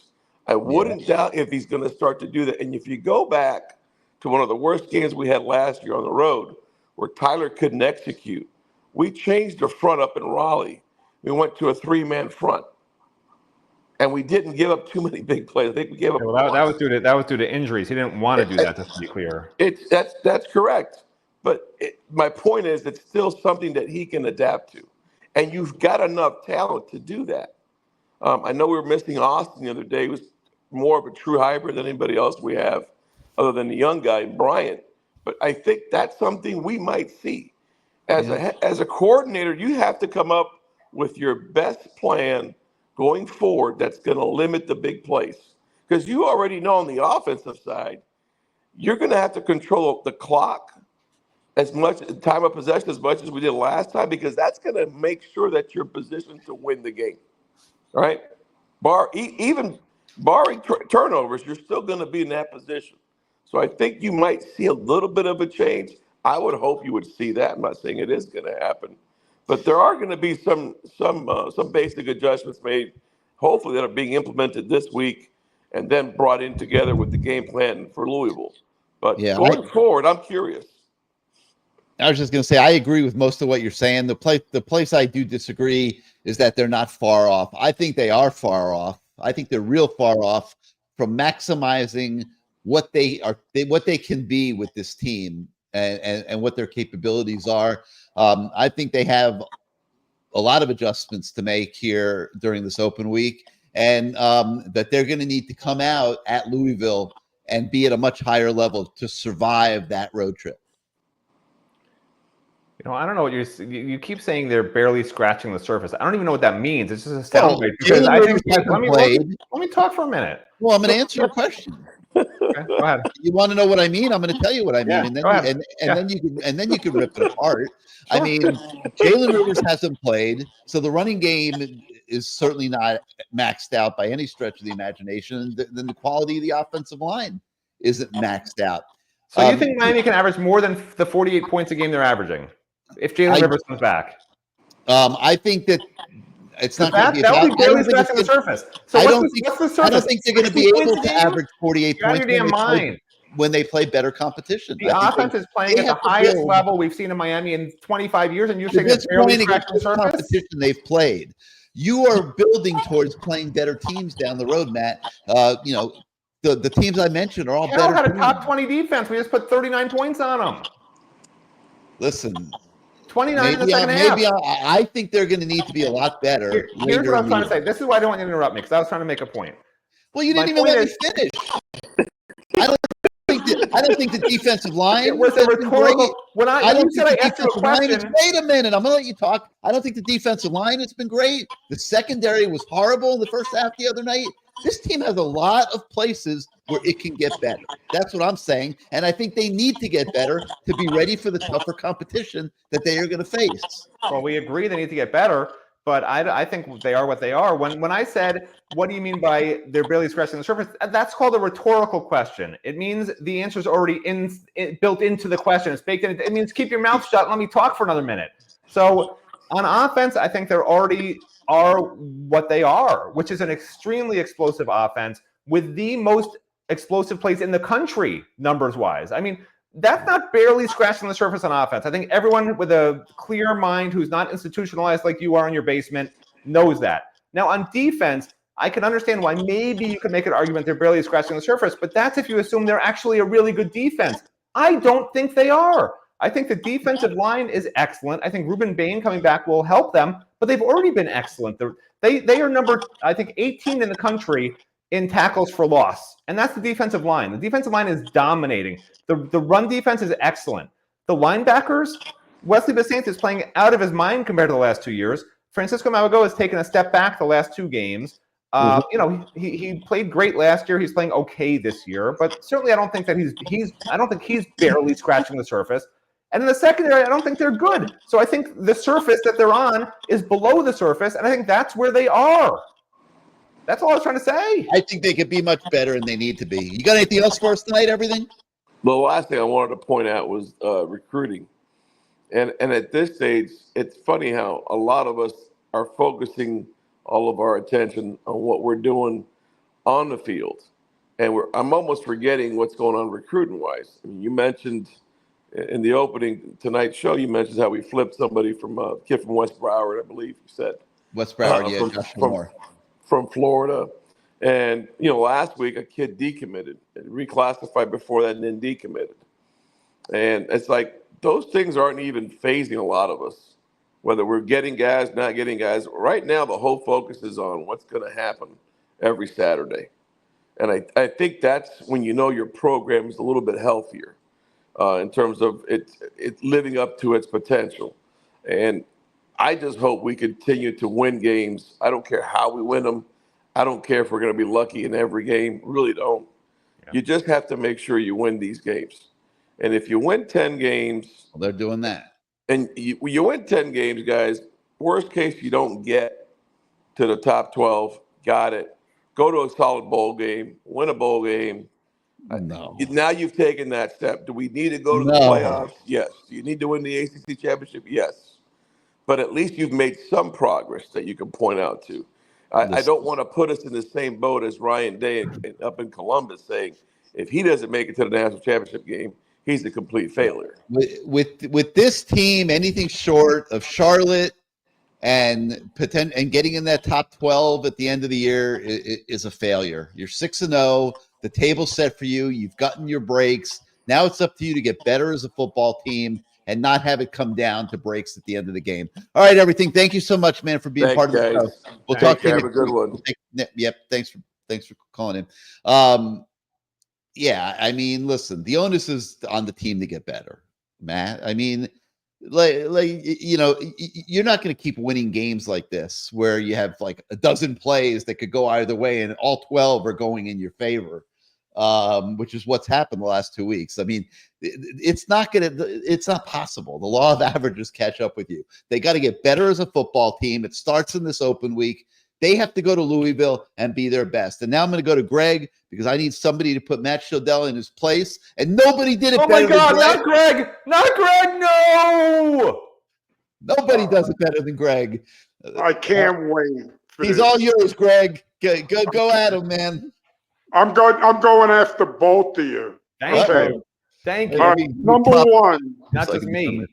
I wouldn't doubt if he's going to start to do that. And if you go back to one of the worst games we had last year on the road, where Tyler couldn't execute, we changed the front up in Raleigh. We went to a 3-man front, and we didn't give up too many big plays. I think we gave up. Well, that was due to injuries. He didn't want to do that. Just to be clear, that's correct. But my point is, it's still something that he can adapt to, and you've got enough talent to do that. I know we were missing Austin the other day. He was more of a true hybrid than anybody else we have, other than the young guy, Bryant. But I think that's something we might see. As a coordinator, you have to come up with your best plan going forward that's going to limit the big plays. Because you already know on the offensive side, you're going to have to control the clock as much, time of possession as much as we did last time, because that's going to make sure that you're positioned to win the game. All right? Even barring turnovers, you're still going to be in that position. So I think you might see a little bit of a change. I would hope you would see that. I'm not saying it is going to happen, but there are going to be some basic adjustments made hopefully that are being implemented this week and then brought in together with the game plan for Louisville. But Yeah, going forward, I'm curious. I was just going to say I agree with most of what you're saying. The place I do disagree is that they're not far off. I think they are far off. I think they're real far off from maximizing what they can be with this team and what their capabilities are. I think they have a lot of adjustments to make here during this open week, and that they're going to need to come out at Louisville and be at a much higher level to survive that road trip. I don't know what you keep saying they're barely scratching the surface. I don't even know what that means. It's just a soundbite. Because I think let me talk for a minute. Well, I'm going to answer your question. Okay, go ahead. You want to know what I mean? I'm going to tell you what I mean, Yeah, and then go ahead. then you can rip it apart. Sure. I mean, Jalen Rivers hasn't played, so the running game is certainly not maxed out by any stretch of the imagination. Then the quality of the offensive line isn't maxed out. So you think Miami can average more than the 48 points a game they're averaging if Jalen Rivers comes back? I think that it's not going to be that would be barely scratching the surface. So what's the surface? I don't think they're going to be able to average 48 points. Out of your damn mind. When they play better competition. The offense is playing at the highest level we've seen in Miami in 25 years, and you're saying it's barely scratching the surface? Competition they've played. You are building towards playing better teams down the road, Matt. The teams I mentioned are all better. Had a top 20 defense. We just put 39 points on them. Listen, 29 in the second half. I think they're going to need to be a lot better. Here's what I'm trying to say. This is why I don't want you to interrupt me, because I was trying to make a point. Well, you didn't even let me finish. I don't think the defensive line. It was a rhetorical. When I said I asked you a question. Wait a minute, I'm going to let you talk. I don't think the defensive line has been great. The secondary was horrible in the first half the other night. This team has a lot of places where it can get better. That's what I'm saying, and I think they need to get better to be ready for the tougher competition that they are going to face. Well, we agree they need to get better. But I think they are what they are. When I said, what do you mean by they're barely scratching the surface? That's called a rhetorical question. It means the answer is already built into the question. It's baked in. It means keep your mouth shut and let me talk for another minute. So on offense, I think they're already are what they are, which is an extremely explosive offense with the most explosive plays in the country, numbers-wise. I mean, that's not barely scratching the surface on offense. I think everyone with a clear mind who's not institutionalized like you are in your basement knows that. Now, on defense, I can understand why maybe you could make an argument they're barely scratching the surface, but that's if you assume they're actually a really good defense. I don't think they are. I think the defensive line is excellent. I think Ruben Bain coming back will help them, but they've already been excellent. They are number, I think, 18 in the country in tackles for loss. And that's the defensive line. The defensive line is dominating. The run defense is excellent. The linebackers, Wesley Bissainthe is playing out of his mind compared to the last 2 years. Francisco Mauigoa has taken a step back the last 2 games. He played great last year. He's playing okay this year, but certainly I don't think that he's barely scratching the surface. And in the secondary, I don't think they're good. So I think the surface that they're on is below the surface, and I think that's where they are. That's all I was trying to say. I think they could be much better, and they need to be. You got anything else for us tonight, everything? The last thing I wanted to point out was recruiting. And at this stage, it's funny how a lot of us are focusing all of our attention on what we're doing on the field. And I'm almost forgetting what's going on recruiting-wise. I mean, you mentioned in the opening tonight's show, you mentioned how we flipped somebody from a kid from West Broward, I believe you said. West Broward, Josh Moore. From Florida. And, last week a kid decommitted and reclassified before that and then decommitted. And it's like those things aren't even phasing a lot of us, whether we're getting guys, not getting guys. Right now, the whole focus is on what's going to happen every Saturday. And I think that's when your program is a little bit healthier in terms of it living up to its potential. And I just hope we continue to win games. I don't care how we win them. I don't care if we're going to be lucky in every game. Really don't. Yeah. You just have to make sure you win these games. And if you win 10 games. Well, they're doing that. And you win 10 games, guys. Worst case, you don't get to the top 12. Got it. Go to a solid bowl game. Win a bowl game. No. Now you've taken that step. Do we need to go to the playoffs? Yes. Do you need to win the ACC championship? Yes. But at least you've made some progress that you can point out to. I don't want to put us in the same boat as Ryan Day up in Columbus saying if he doesn't make it to the national championship game, he's a complete failure. With this team, anything short of Charlotte and getting in that top 12 at the end of the year is a failure. You're 6-0. The table's set for you. You've gotten your breaks. Now it's up to you to get better as a football team and not have it come down to breaks at the end of the game. All right, everything. Thank you so much, man, for being part of the show. We'll talk to you. Have a good one. Yep. Thanks for calling in. Yeah, I mean, listen, the onus is on the team to get better, Matt. I mean, you're not going to keep winning games like this where you have like a dozen plays that could go either way and all 12 are going in your favor, which is what's happened the last 2 weeks. I mean, it's not possible. The law of averages catch up with you. They got to get better as a football team. It starts in this open week. They have to go to Louisville and be their best. And now I'm going to go to Greg because I need somebody to put Matt Shodell in his place. And nobody did it better than Greg. Not Greg! Not Greg, no! Nobody does it better than Greg. I can't wait. He's all yours, Greg. Go at him, man. I'm going after both of you. Thank you. Thank you. Number one, not just me,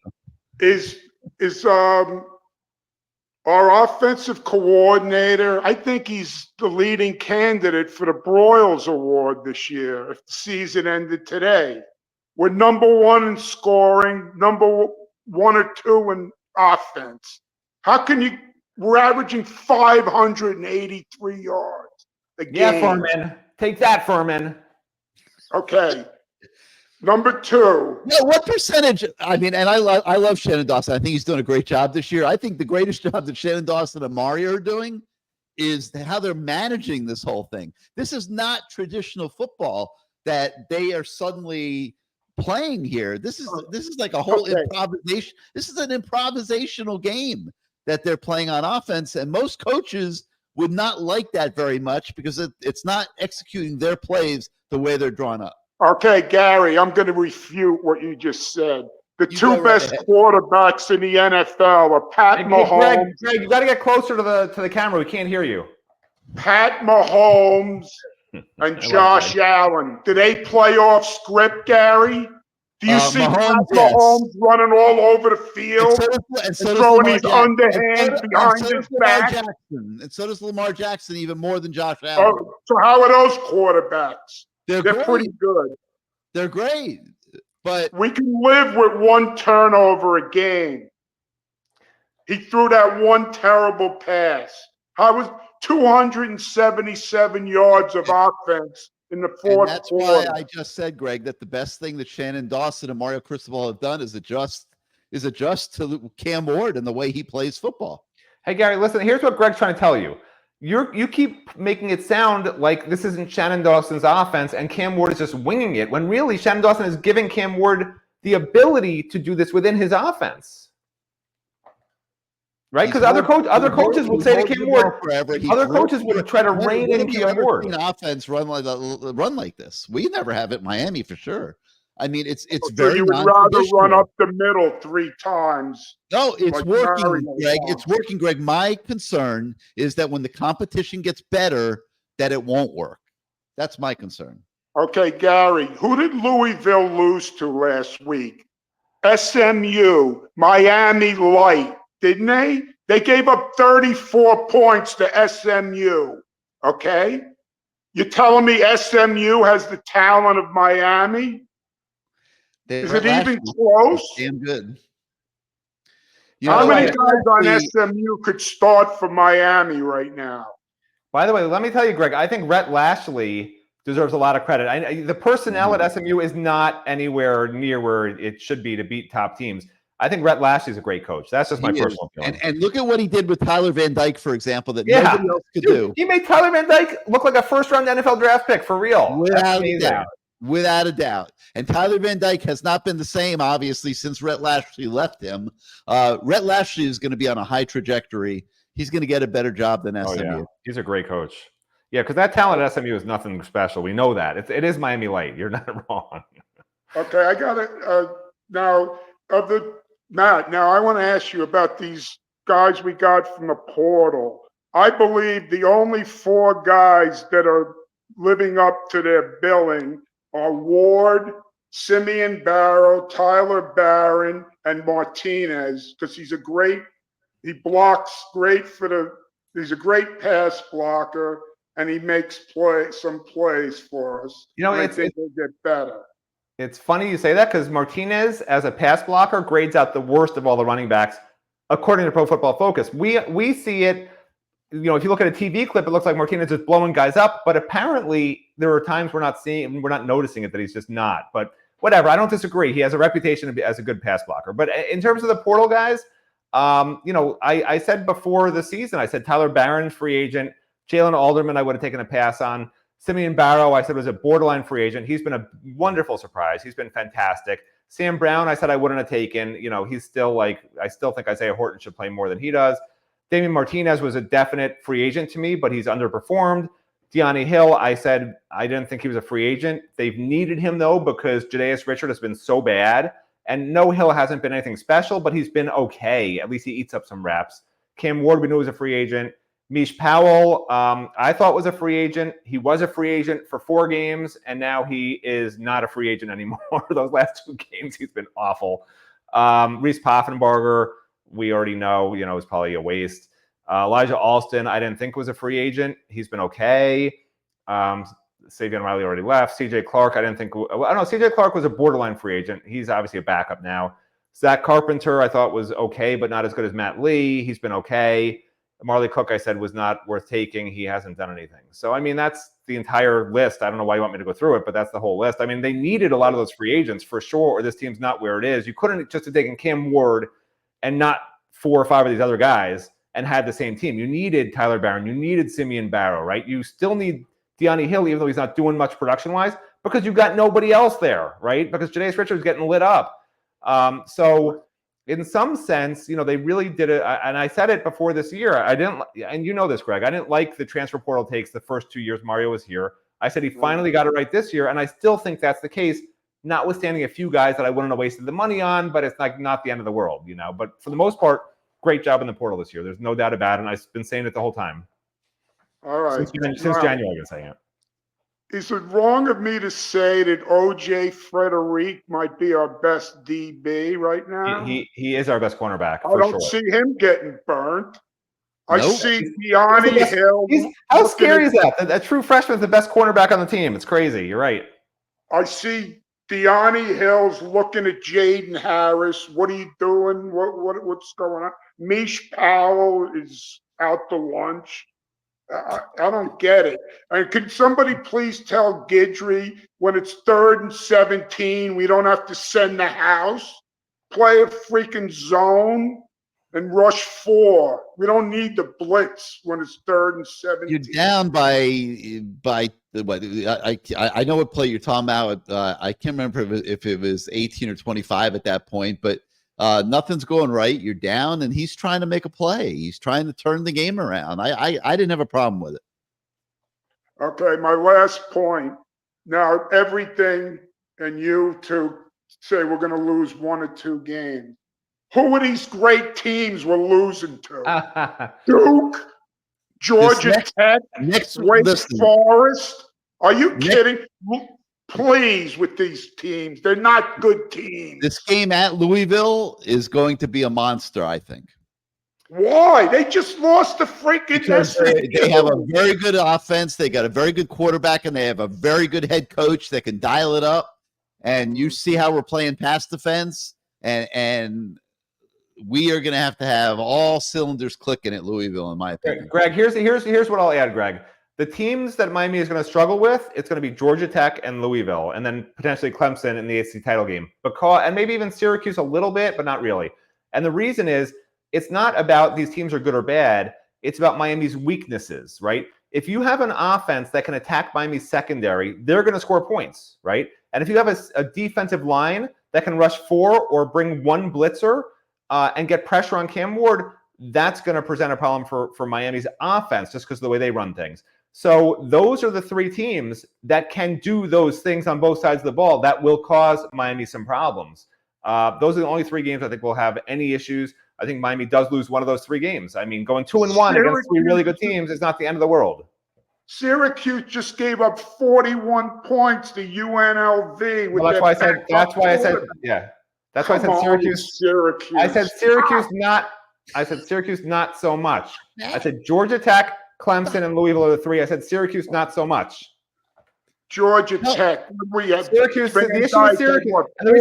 is our offensive coordinator. I think he's the leading candidate for the Broyles Award this year if the season ended today. We're number one in scoring, number one or two in offense. How can you? We're averaging 583 yards a game. Yeah, Ferman. Take that, Ferman. Okay. Number two. Yeah, what percentage? I mean, and I love Shannon Dawson. I think he's doing a great job this year. I think the greatest job that Shannon Dawson and Mario are doing is how they're managing this whole thing. This is not traditional football that they are suddenly playing here. This is like a whole improvisation. This is an improvisational game that they're playing on offense, and most coaches would not like that very much because it's not executing their plays the way they're drawn up. Okay, Gary, I'm going to refute what you just said. The two best quarterbacks in the NFL are Pat Mahomes. Greg, you got to get closer to the camera. We can't hear you. Pat Mahomes and Josh Allen. Do they play off script, Gary? Do you see Mahomes, Pat Mahomes running all over the field and throwing these underhands behind his back? And so does Lamar Jackson, even more than Josh Allen. Oh, so how are those quarterbacks? They're pretty good. They're great, but we can live with one turnover a game. He threw that one terrible pass. How was 277 yards of offense in the fourth that's quarter? why I just said, Greg, that the best thing that Shannon Dawson and Mario Cristobal have done is adjust to Cam Ward and the way he plays football. Hey, Gary, listen, here's what Greg's trying to tell you. You keep making it sound like this isn't Shannon Dawson's offense and Cam Ward is just winging it, when really Shannon Dawson is giving Cam Ward the ability to do this within his offense. Right? Because other coaches will say to Cam Ward, other coaches would try to rein in Cam Ward. Offense run like this. We never have it in Miami for sure. I mean, it's so very. You would rather run up the middle 3 times. No, it's like working, Mario Greg. wants. It's working, Greg. My concern is that when the competition gets better, that it won't work. That's my concern. Okay, Gary, who did Louisville lose to last week? SMU, Miami Light, didn't they? They gave up 34 points to SMU. Okay? You're telling me SMU has the talent of Miami? Is it even close? Damn good. How many guys on SMU could start for Miami right now? By the way, let me tell you, Greg, I think Rhett Lashley deserves a lot of credit. The personnel at SMU is not anywhere near where it should be to beat top teams. I think Rhett Lashley is a great coach. That's just my personal feeling. And look at what he did with Tyler Van Dyke, for example, that nobody else could do. He made Tyler Van Dyke look like a first-round NFL draft pick, for real. Without a doubt. And Tyler Van Dyke has not been the same, obviously, since Rhett Lashley left him. Rhett Lashley is going to be on a high trajectory. He's going to get a better job than SMU. Yeah. He's a great coach. Yeah, because that talent at SMU is nothing special. We know that. It is Miami Light. You're not wrong. Okay, I got it. Matt, now I want to ask you about these guys we got from the portal. I believe the only 4 guys that are living up to their billing are Ward, Simeon Barrow, Tyler Barron, and Martinez, because he blocks great he's a great pass blocker, and he makes some plays for us. I think he'll get better. It's funny you say that because Martinez, as a pass blocker, grades out the worst of all the running backs, according to Pro Football Focus. We see it. If you look at a TV clip, it looks like Martinez is blowing guys up, but apparently there are times we're not noticing it, that he's just not. But whatever, I don't disagree. He has a reputation as a good pass blocker. But in terms of the portal guys, I said before the season, I said Tyler Barron, free agent. Jalen Alderman, I would have taken a pass on. Simeon Barrow, I said was a borderline free agent. He's been a wonderful surprise. He's been fantastic. Sam Brown, I said I wouldn't have taken. He's still I still think Isaiah Horton should play more than he does. Damian Martinez was a definite free agent to me, but he's underperformed. De'Ani Hill, I said I didn't think he was a free agent. They've needed him, though, because Jadaeus Richard has been so bad. And no, Hill hasn't been anything special, but he's been okay. At least he eats up some reps. Cam Ward, we knew was a free agent. Mish Powell, I thought was a free agent. He was a free agent for 4 games, and now he is not a free agent anymore. Those last 2 games, he's been awful. Reese Poffenbarger, we already know, is probably a waste. Elijah Alston, I didn't think was a free agent. He's been okay. Savion Riley already left. CJ Clark, I don't know. CJ Clark was a borderline free agent. He's obviously a backup now. Zach Carpenter, I thought was okay, but not as good as Matt Lee. He's been okay. Marley Cook, I said, was not worth taking. He hasn't done anything. So, I mean, that's the entire list. I don't know why you want me to go through it, but that's the whole list. I mean, they needed a lot of those free agents for sure, or this team's not where it is. You couldn't just have taken Cam Ward and not 4 or 5 of these other guys and had the same team. You needed Tyler Barron. You needed Simeon Barrow, right? You still need De'Ani Hill, even though he's not doing much production-wise, because you've got nobody else there, right? Because Jadaeus Richard's getting lit up. So in some sense, they really did it. And I said it before this year. I didn't, and you know this, Greg, I didn't like the transfer portal takes the first 2 years Mario was here. I said he finally got it right this year, and I still think that's the case, notwithstanding a few guys that I wouldn't have wasted the money on, but it's not the end of the world, But for the most part, great job in the portal this year. There's no doubt about it, and I've been saying it the whole time. All right. Since January, I've been saying it. Is it wrong of me to say that O.J. Frederick might be our best DB right now? He is our best cornerback. I don't see him getting burnt. I Nope. see De'Ani Hill. How scary is that? A true freshman is the best cornerback on the team. It's crazy. You're right. I see De'Ani Hill's looking at Jaden Harris. What are you doing? What's going on? Mish Powell is out to lunch. I don't get it. And can somebody please tell Guidry when it's 3rd and 17, we don't have to send the house, play a freaking zone and rush 4. We don't need the blitz when it's 3rd and 17. You're down by what? I know what play you're talking about. I can't remember if it was 18 or 25 at that point, but nothing's going right. You're down, and he's trying to make a play. He's trying to turn the game around. I didn't have a problem with it. Okay, my last point. Now, everything, and you two say we're going to lose 1 or 2 games. Who are these great teams we're losing to? Duke, Georgia Tech, Wake Forest. Are you kidding? Please, with these teams. They're not good teams. This game at Louisville is going to be a monster, I think. Why? They just lost the freaking they have a very good offense. They got a very good quarterback, and they have a very good head coach that can dial it up. And you see how we're playing pass defense, and we are going to have all cylinders clicking at Louisville, in my opinion. Greg, here's what I'll add, Greg. The teams that Miami is going to struggle with, it's going to be Georgia Tech and Louisville, and then potentially Clemson in the ACC title game, and maybe even Syracuse a little bit, but not really. And the reason is it's not about these teams are good or bad. It's about Miami's weaknesses, right? If you have an offense that can attack Miami's secondary, they're going to score points, right? And if you have a defensive line that can rush 4 or bring 1 blitzer and get pressure on Cam Ward, that's going to present a problem for Miami's offense just because of the way they run things. So those are the 3 teams that can do those things on both sides of the ball that will cause Miami some problems. Those are the only 3 games I think will have any issues. I think Miami does lose one of those 3 games. I mean, going 2-1 against 3 really good teams is not the end of the world. Syracuse just gave up 41 points to UNLV. Well, that's why I said. That's why I said. Yeah, that's why I said Syracuse. Syracuse. I said Syracuse not. I said Syracuse not so much. I said Georgia Tech, Clemson, and Louisville are the 3. I said Syracuse not so much. Georgia Tech. We have Syracuse. The issue with Syracuse. And the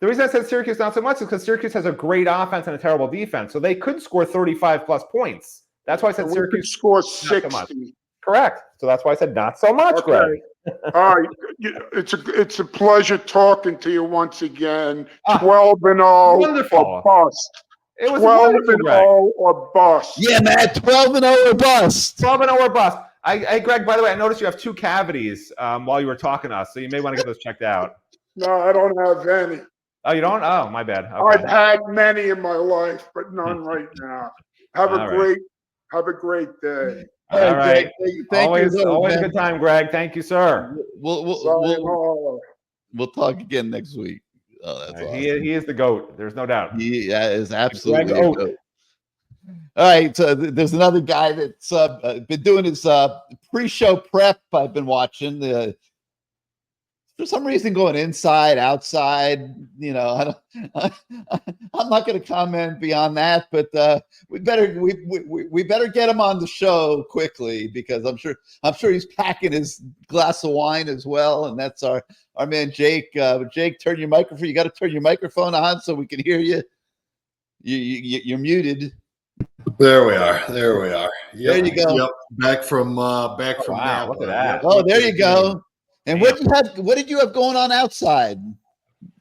reason I said Syracuse not so much is because Syracuse has a great offense and a terrible defense, so they could score 35+ points. That's why I said Syracuse score 60. Correct. So that's why I said not so much, Greg. All right. It's a pleasure talking to you once again. 12-0 wonderful. or bust. It was 12-0 or bust. Yeah, man, 12-0 or bust. 12-0 or bust. Hey, Greg, by the way, I noticed you have 2 cavities while you were talking to us, so you may want to get those checked out. No, I don't have any. Oh, you don't? Oh, my bad. Okay. I've had many in my life, but none right now. Have a great day. All right. Thank you. Always man. a good time, Greg. Thank you, sir. We'll talk again next week. Oh, that's awesome. He is the GOAT. There's no doubt. He is absolutely the GOAT. All right, so there's another guy that's been doing his pre-show prep. I've been watching. For some reason, going inside, outside. You know, I'm not going to comment beyond that. But we better get him on the show quickly, because I'm sure he's packing his glass of wine as well. And that's our man Jake. Jake, turn your microphone. You got to turn your microphone on so we can hear you. You're muted. There we are. Yep. There you go. Yep. Back from wow, Napa. look at that. Oh, there you go. And what did you have going on outside?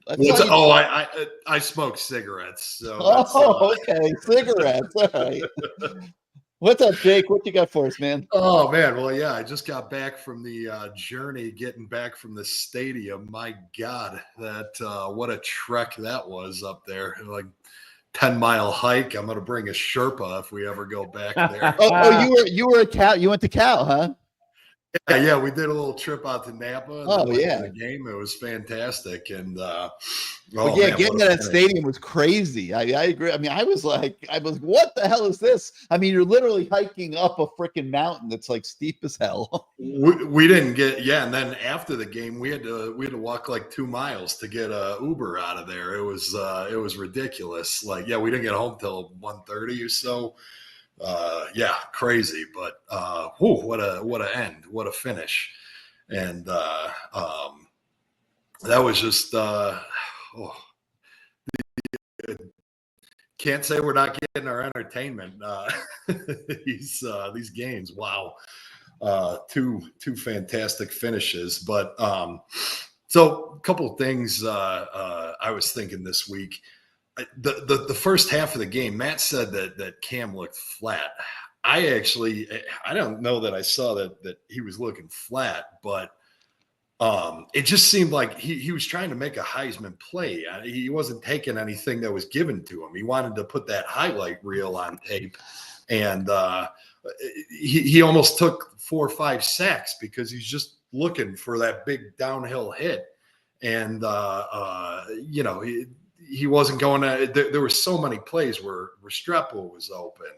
I smoke cigarettes. So okay, cigarettes. All right. What's up, Jake? What you got for us, man? Oh man, well, yeah, I just got back from the journey, getting back from the stadium. My God, that what a trek that was up there. Like 10-mile hike. I'm gonna bring a Sherpa if we ever go back there. you were a Cal. You went to Cal, huh? Yeah, we did a little trip out to Napa. Oh, yeah. The game, it was fantastic. And getting to that stadium was crazy. I agree. I mean, I was like, what the hell is this? I mean, you're literally hiking up a freaking mountain that's like steep as hell. We didn't get, and then after the game, we had to walk like 2 miles to get a Uber out of there. It was ridiculous. Like, we didn't get home till 1:30 or so. Crazy, but what a end, what a finish. And that was just can't say we're not getting our entertainment these games. Wow. Two fantastic finishes. But so a couple of things I was thinking this week. The first half of the game, Matt said that Cam looked flat. I don't know that I saw that he was looking flat, but it just seemed like he was trying to make a Heisman play. He wasn't taking anything that was given to him. He wanted to put that highlight reel on tape, and he almost took 4 or 5 sacks because he's just looking for that big downhill hit. And he wasn't going to. There were so many plays where Restrepo was open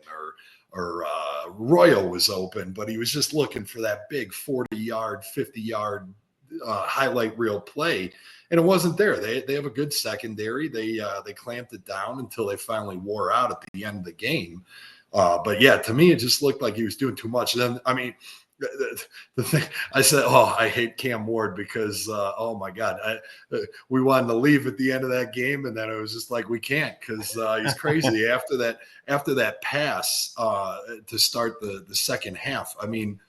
or Royal was open, but he was just looking for that big 40-yard, 50-yard highlight reel play, and it wasn't there. They have a good secondary. They clamped it down until they finally wore out at the end of the game. But to me, it just looked like he was doing too much. Then, I mean, the thing I said, I hate Cam Ward because, oh my God, we wanted to leave at the end of that game, and then it was just like we can't because he's crazy after that pass to start the second half. I mean,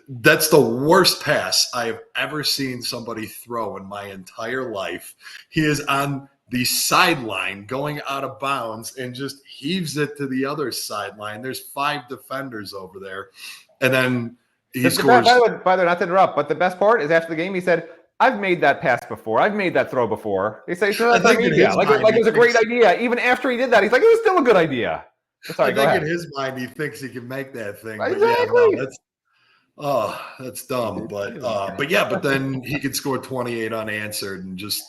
that's the worst pass I have ever seen somebody throw in my entire life. He is on the sideline going out of bounds and just heaves it to the other sideline. There's 5 defenders over there. And then he scores. By the way, not to interrupt, but the best part is after the game, he said, I've made that pass before. I've made that throw before. They say, sure, that's idea. Like it was a great idea. Even after he did that, he's like, it was still a good idea. Sorry, I think in his mind, he thinks he can make that thing. Exactly. But that's dumb. But then he could score 28 unanswered and just,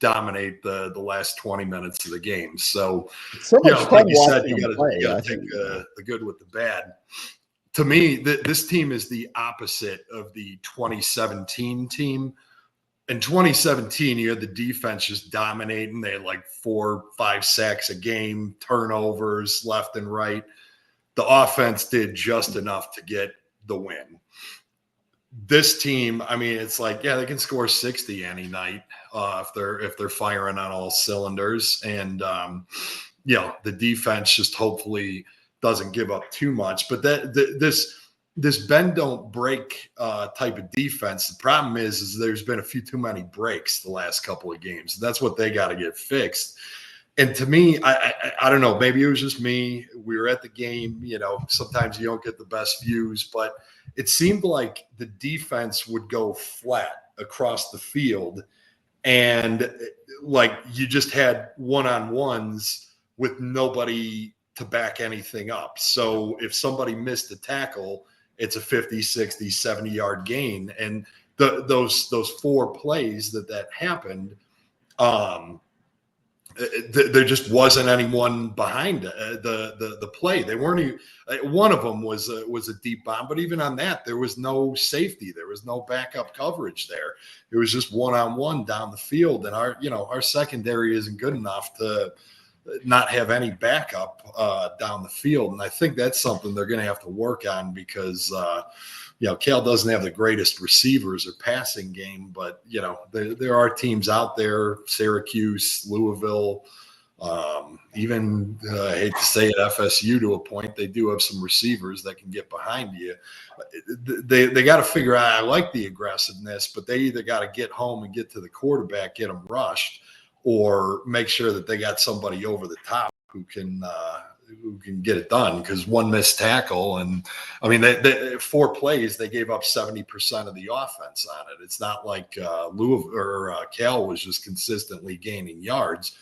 dominate the last 20 minutes of the game. So, It's so you much know, fun like you said, watching you them got play. to take the good with the bad. To me, this team is the opposite of the 2017 team. In 2017, you had the defense just dominating. They had like 4-5 sacks a game, turnovers left and right. The offense did just enough to get the win. This team, I mean, it's like, yeah, they can score 60 any night if they're firing on all cylinders. And you know, the defense just hopefully doesn't give up too much. But this bend don't break type of defense, the problem is there's been a few too many breaks the last couple of games. That's what they got to get fixed. And to me, I don't know, maybe it was just me. We were at the game, you know, sometimes you don't get the best views, but it seemed like the defense would go flat across the field. And like you just had one-on-ones with nobody to back anything up. So if somebody missed a tackle, it's a 50, 60, 70-yard gain. And those 4 plays that happened, there just wasn't anyone behind the play. They weren't even, one of them was a deep bomb, but even on that, there was no safety. There was no backup coverage there. It was just one-on-one down the field. And our secondary isn't good enough to not have any backup down the field. And I think that's something they're going to have to work on because, Cal doesn't have the greatest receivers or passing game, but, there are teams out there, Syracuse, Louisville, even I hate to say it, FSU to a point, they do have some receivers that can get behind you. They got to figure out, I like the aggressiveness, but they either got to get home and get to the quarterback, get them rushed, or make sure that they got somebody over the top who can get it done. Because one missed tackle, and I mean, they 4 plays, they gave up 70% of the offense on it. It's not like Louisville or Cal was just consistently gaining yards.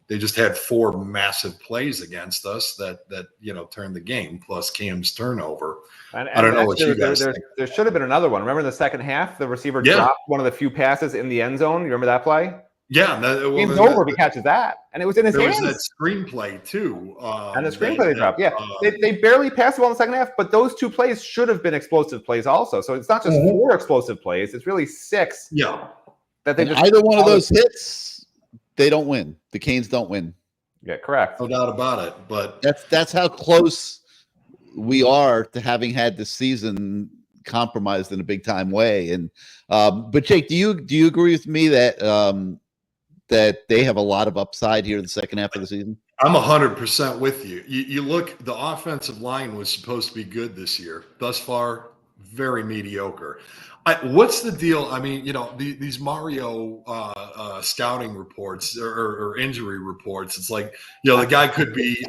They just had 4 massive plays against us that turned the game, plus Cam's turnover. And I don't know what you guys think. There should have been another one. Remember in the second half, the receiver dropped one of the few passes in the end zone. You remember that play? Yeah, game's over if he catches that, and it was in his hands. There was that screenplay too, and the screenplay they dropped. Yeah, they barely passed the ball in the second half, but those 2 plays should have been explosive plays also. So it's not just 4 explosive plays; it's really 6. Yeah, that they just either one of those hits, they don't win. The Canes don't win. Yeah, correct. No doubt about it. But that's how close we are to having had the season compromised in a big time way. And but Jake, do you agree with me that that they have a lot of upside here in the second half of the season? I'm 100% with you. You look, the offensive line was supposed to be good this year. Thus far, very mediocre. What's the deal? I mean, these Mario scouting reports or injury reports, it's like, the guy could be,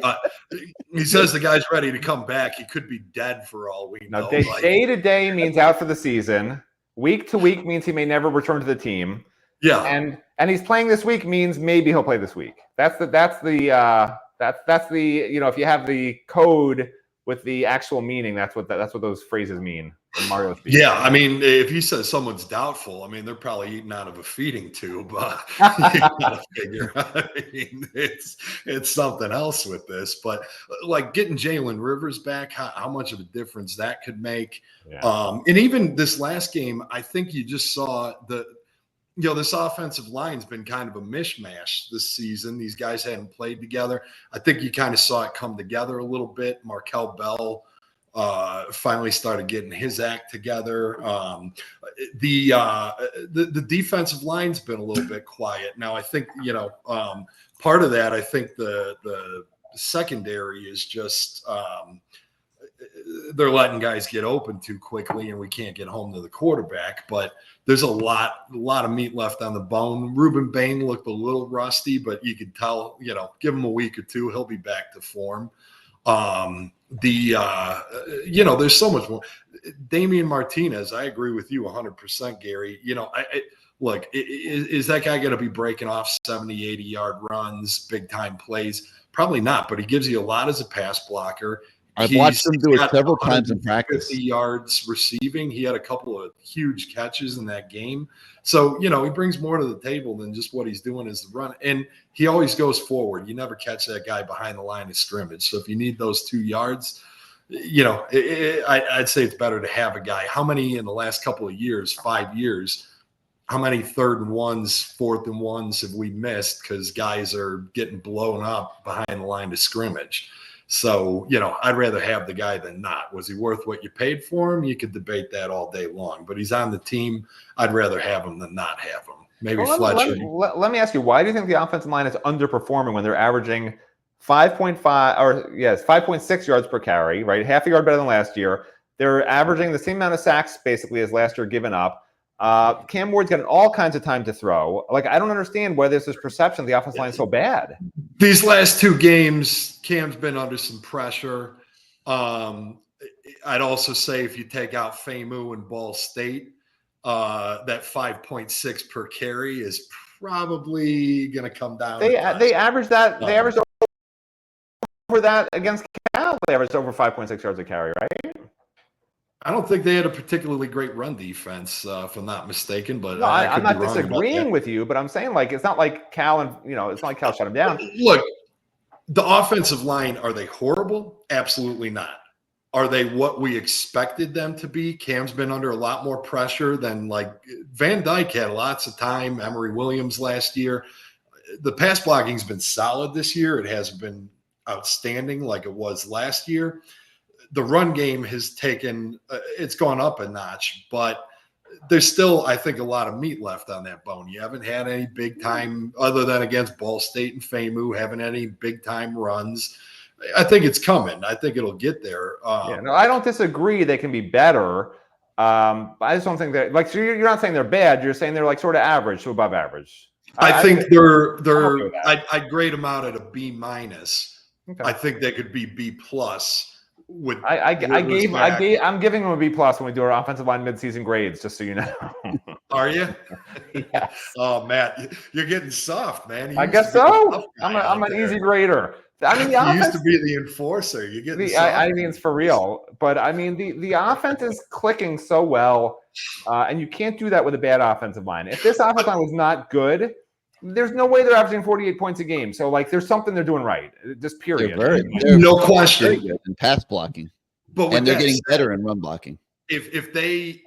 he says the guy's ready to come back. He could be dead for all we know. Day to day means out for the season. Week to week means he may never return to the team. Yeah. And he's playing this week means maybe he'll play this week. That's the if you have the code with the actual meaning, that's what those phrases mean in Mario speak. Yeah, I mean, if he says someone's doubtful, I mean, they're probably eating out of a feeding tube. You gotta figure. I mean, it's something else with this, but like getting Jalen Rivers back, how much of a difference that could make. Yeah. And even this last game, I think you just saw this offensive line's been kind of a mishmash this season. These guys hadn't played together. I think you kind of saw it come together a little bit. Markel Bell finally started getting his act together. The defensive line's been a little bit quiet. Now, I think, part of that, I think the secondary is just they're letting guys get open too quickly, and we can't get home to the quarterback. But there's a lot of meat left on the bone. Ruben Bain looked a little rusty, but you could tell, give him a week or 2, he'll be back to form. There's so much more. Damian Martinez, I agree with you 100%, Gary. Look, is that guy going to be breaking off 70, 80-yard runs, big-time plays? Probably not, but he gives you a lot as a pass blocker. I've watched He's him do it got several times in practice. 50 yards receiving. He had a couple of huge catches in that game. So, you know, he brings more to the table than just what he's doing as the run. And he always goes forward. You never catch that guy behind the line of scrimmage. So if you need those 2 yards, you know, I'd say it's better to have a guy. How many in the last couple of years, 5 years, how many 3rd and 1s, 4th and 1s have we missed because guys are getting blown up behind the line of scrimmage? So, you know, I'd rather have the guy than not. Was he worth what you paid for him? You could debate that all day long, but he's on the team. I'd rather have him than not have him. Maybe Fletcher. Let me ask you, why do you think the offensive line is underperforming when they're averaging 5.6 yards per carry, right? Half a yard better than last year. They're averaging the same amount of sacks basically as last year given up. Cam Ward's got all kinds of time to throw. Like, I don't understand why there's this perception the offensive line is so bad. These last 2 games, Cam's been under some pressure. I'd also say if you take out Famu and Ball State, that 5.6 per carry is probably going to come down. They averaged that. They averaged over that against Cal. They averaged over 5.6 yards a carry, right? I don't think they had a particularly great run defense, if I'm not mistaken. But no, I'm not disagreeing with you, but I'm saying, like, it's not like Cal and, you know, it's not like Cal shut him down. Look, the offensive line, are they horrible? Absolutely not. Are they what we expected them to be? Cam's been under a lot more pressure than, like, Van Dyke had lots of time. Emory Williams last year. The pass blocking's been solid this year. It hasn't been outstanding like it was last year. The run game has taken it's gone up a notch, but there's still, I think, a lot of meat left on that bone. You haven't had any big time, other than against Ball State and FAMU, haven't had any big time runs. I think it's coming. I think it'll get there. No, I don't disagree. They can be better. I just don't think that, like, so you're not saying they're bad. You're saying they're, like, sort of average to above average. I think I'd grade them out at a B minus. Okay. I think they could be B plus. I'm giving them a B plus when we do our offensive line midseason grades, just so you know. Are you? Yes. Oh, Matt, you're getting soft, man. I guess so. I'm an easy grader. I mean, you used to be the enforcer. You're getting soft. I mean, it's for real. But I mean, the offense is clicking so well, and you can't do that with a bad offensive line. If this offensive line was not good, there's no way they're averaging 48 points a game. So, like, there's something they're doing right. Just period. They're no question. Very good in pass blocking, and they're getting better in run blocking. If they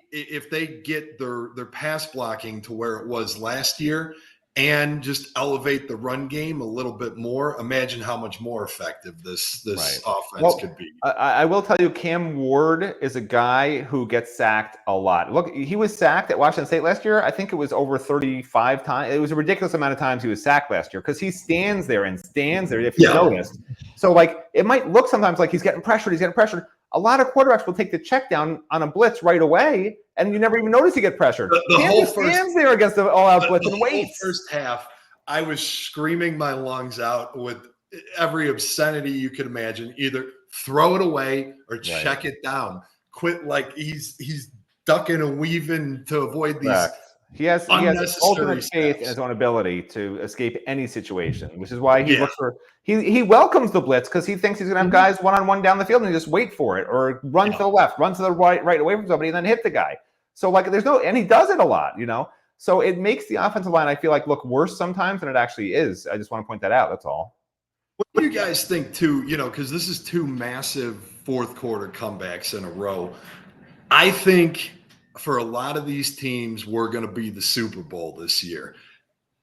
get their pass blocking to where it was last year and just elevate the run game a little bit more, imagine how much more effective this offense could be. I will tell you, Cam Ward is a guy who gets sacked a lot. Look, he was sacked at Washington State last year. I think it was over 35 times. It was a ridiculous amount of times he was sacked last year because he stands there, if you noticed. So, like, it might look sometimes like he's getting pressured. A lot of quarterbacks will take the check down on a blitz right away, and you never even notice he get pressured. The whole stands there against the all-out blitz and waits. First half, I was screaming my lungs out with every obscenity you could imagine. Either throw it away or check it down. Quit, like, he's ducking and weaving to avoid these. He has ultimate faith in his own ability to escape any situation, which is why he looks for he welcomes the blitz because he thinks he's gonna have guys one-on-one down the field and he just wait for it or run to the left, run to the right away from somebody and then hit the guy. So, like, and he does it a lot, you know. So it makes the offensive line, I feel like, look worse sometimes than it actually is. I just want to point that out. That's all. What do you guys think too? You know, because this is 2 massive fourth quarter comebacks in a row. I think for a lot of these teams, we're going to be the Super Bowl this year.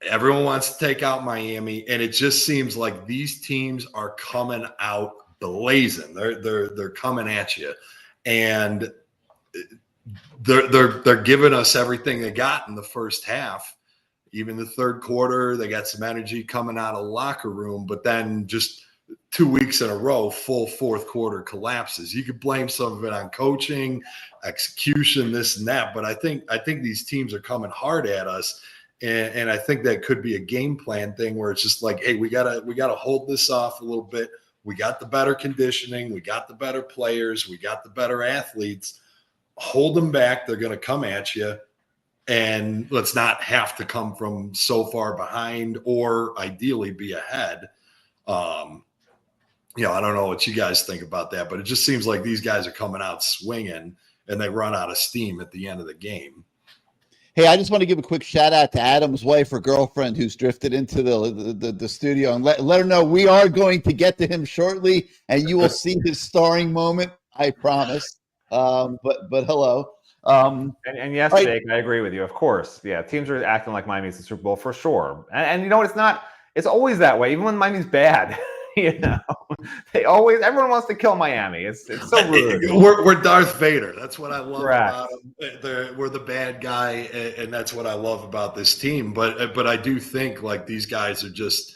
Everyone wants to take out Miami, and it just seems like these teams are coming out blazing. They're coming at you, and they're giving us everything they got in the first half. Even the third quarter, they got some energy coming out of the locker room, but then just 2 weeks in a row, full fourth quarter collapses. You could blame some of it on coaching, execution, this and that, but I think these teams are coming hard at us, and I think that could be a game plan thing where it's just like, hey, we gotta hold this off a little bit. We got the better conditioning, we got the better players, we got the better athletes. Hold them back. They're going to come at you, and let's not have to come from so far behind or ideally be ahead. I don't know what you guys think about that, but it just seems like these guys are coming out swinging and they run out of steam at the end of the game. Hey, I just want to give a quick shout out to Adam's wife or girlfriend who's drifted into the studio, and let her know we are going to get to him shortly, and you will see his starring moment. I promise. But hello. And yes, right. Jake, I agree with you. Of course, yeah, teams are acting like Miami's the Super Bowl for sure. And you know what? It's not. It's always that way, even when Miami's bad. Everyone wants to kill Miami. It's so rude. We're Darth Vader. That's what I love Correct. about them. We're the bad guy, and that's what I love about this team. But I do think like these guys are just.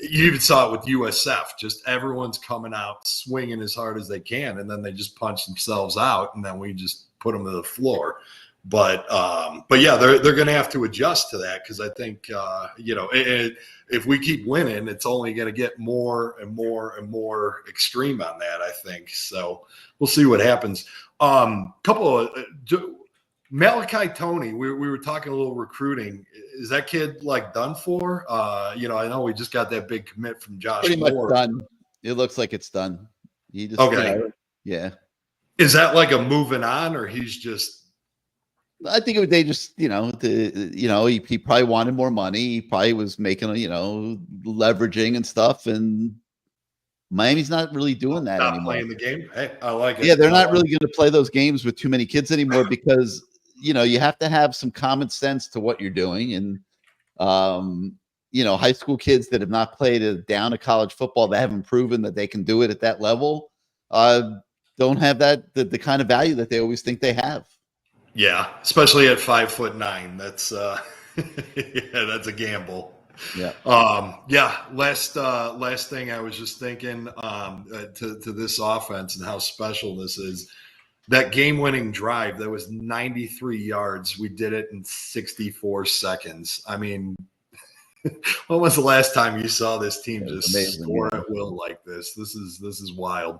You even saw it with USF. Just everyone's coming out swinging as hard as they can, and then they just punch themselves out, and then we just put them to the floor. But yeah, they're going to have to adjust to that because I think if we keep winning, it's only going to get more and more and more extreme on that. I think so. We'll see what happens. Couple of Malachi Tony. We were talking a little recruiting. Is that kid like done for? I know we just got that big commit from Josh. Pretty Moore. much done. It looks like it's done. He just okay. Yeah. Is that like a moving on, or he's just? I think they just, he probably wanted more money. He probably was making, leveraging and stuff. And Miami's not really doing that anymore. Playing the game. Hey, I like it. Yeah, they're not really going to play those games with too many kids anymore because, you have to have some common sense to what you're doing. And, high school kids that have not played down to college football, that haven't proven that they can do it at that level, don't have the kind of value that they always think they have. Yeah, especially at 5'9". That's that's a gamble. Yeah. Last thing I was just thinking to this offense and how special this is. That game-winning drive that was 93 yards. We did it in 64 seconds. I mean, when was the last time you saw this team just score at will like this? This is wild.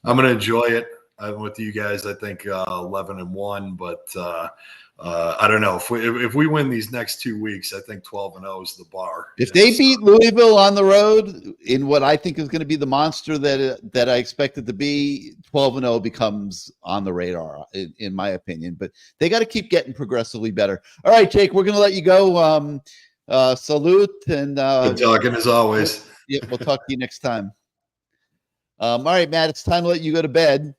I'm gonna enjoy it. I'm with you guys. I think 11-1, but I don't know if we win these next 2 weeks. I think 12-0 is the bar. If they beat Louisville on the road in what I think is going to be the monster that I expect it to be, 12-0 becomes on the radar, in my opinion. But they got to keep getting progressively better. All right, Jake, we're going to let you go. Salute and good talking as always. Yeah, we'll talk to you next time. All right, Matt, it's time to let you go to bed.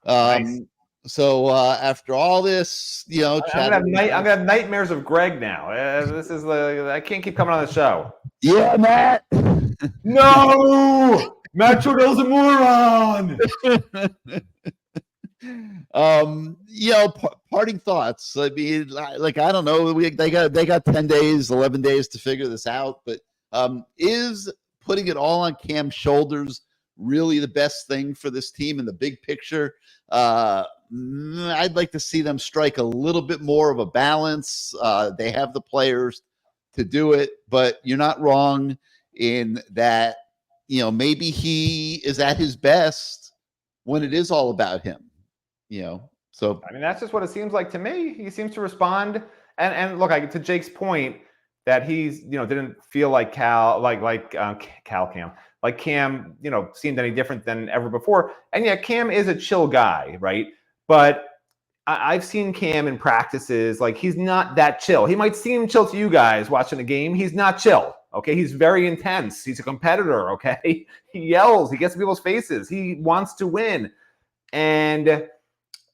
Nice. So after all this, I'm gonna have nightmares of Greg now. I can't keep coming on the show. Yeah, Matt. No, Matt Shodell's a moron. Parting thoughts. I mean, I don't know. They got 10 days, 11 days to figure this out. But is putting it all on Cam's shoulders really the best thing for this team in the big picture? I'd like to see them strike a little bit more of a balance. They have the players to do it, but you're not wrong in that, maybe he is at his best when it is all about him, So I mean, that's just what it seems like to me. He seems to respond, and look, to Jake's point that he's didn't feel like Cam, seemed any different than ever before. And yeah, Cam is a chill guy, right? But I've seen Cam in practices, like he's not that chill. He might seem chill to you guys watching a game. He's not chill. Okay. He's very intense. He's a competitor. Okay. He yells, he gets in people's faces. He wants to win. And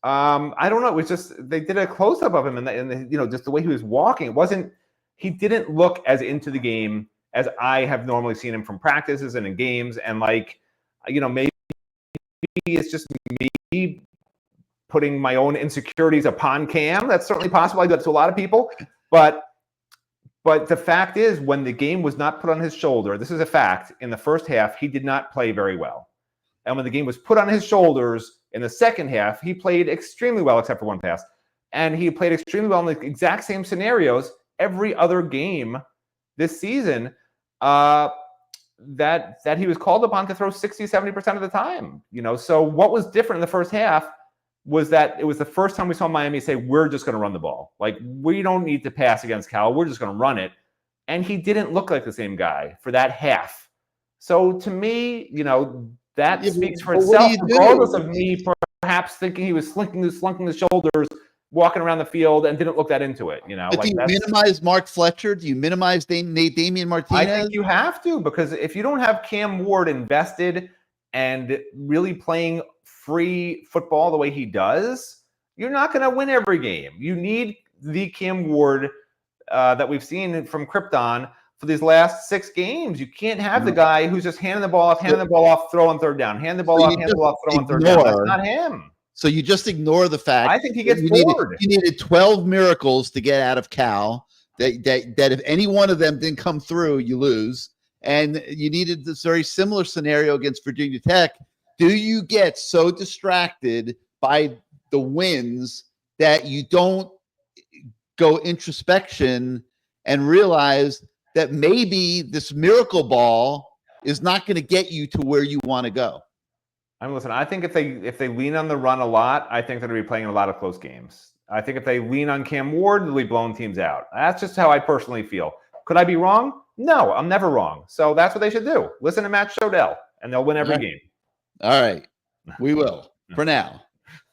I don't know. It was just, they did a close up of him and just the way he was walking. He didn't look as into the game as I have normally seen him from practices and in games. And maybe it's just me putting my own insecurities upon Cam. That's certainly possible. I do that to a lot of people. But the fact is, when the game was not put on his shoulder, this is a fact, in the first half, he did not play very well. And when the game was put on his shoulders in the second half, he played extremely well, except for one pass. And he played extremely well in the exact same scenarios every other game this season that he was called upon to throw 60-70% of the time. So what was different in the first half was that it was the first time we saw Miami say, we're just going to run the ball. Like, we don't need to pass against Cal. We're just going to run it. And he didn't look like the same guy for that half. So to me, that Yeah, speaks for but what do itself, you do? regardless of me perhaps thinking he was slunking the shoulders, walking around the field, and didn't look that into it. You know, But do you minimize Mark Fletcher? Do you minimize Damian Martinez? I think you have to, because if you don't have Cam Ward invested and really playing free football the way he does, you're not going to win every game. You need the Cam Ward that we've seen from Krypton for these last 6 games. You can't have the guy who's just handing the ball off, throwing third down, handing the ball off, throwing third down. That's not him. So you just ignore the fact. I think he gets bored. You needed 12 miracles to get out of Cal. That if any one of them didn't come through, you lose. And you needed this very similar scenario against Virginia Tech. Do you get so distracted by the wins that you don't go introspection and realize that maybe this miracle ball is not going to get you to where you want to go? I mean, listen, I think if they lean on the run a lot, I think they're going to be playing a lot of close games. I think if they lean on Cam Ward, they'll be blowing teams out. That's just how I personally feel. Could I be wrong? No, I'm never wrong. So that's what they should do. Listen to Matt Shodell, and they'll win every game. All right. We will, for now,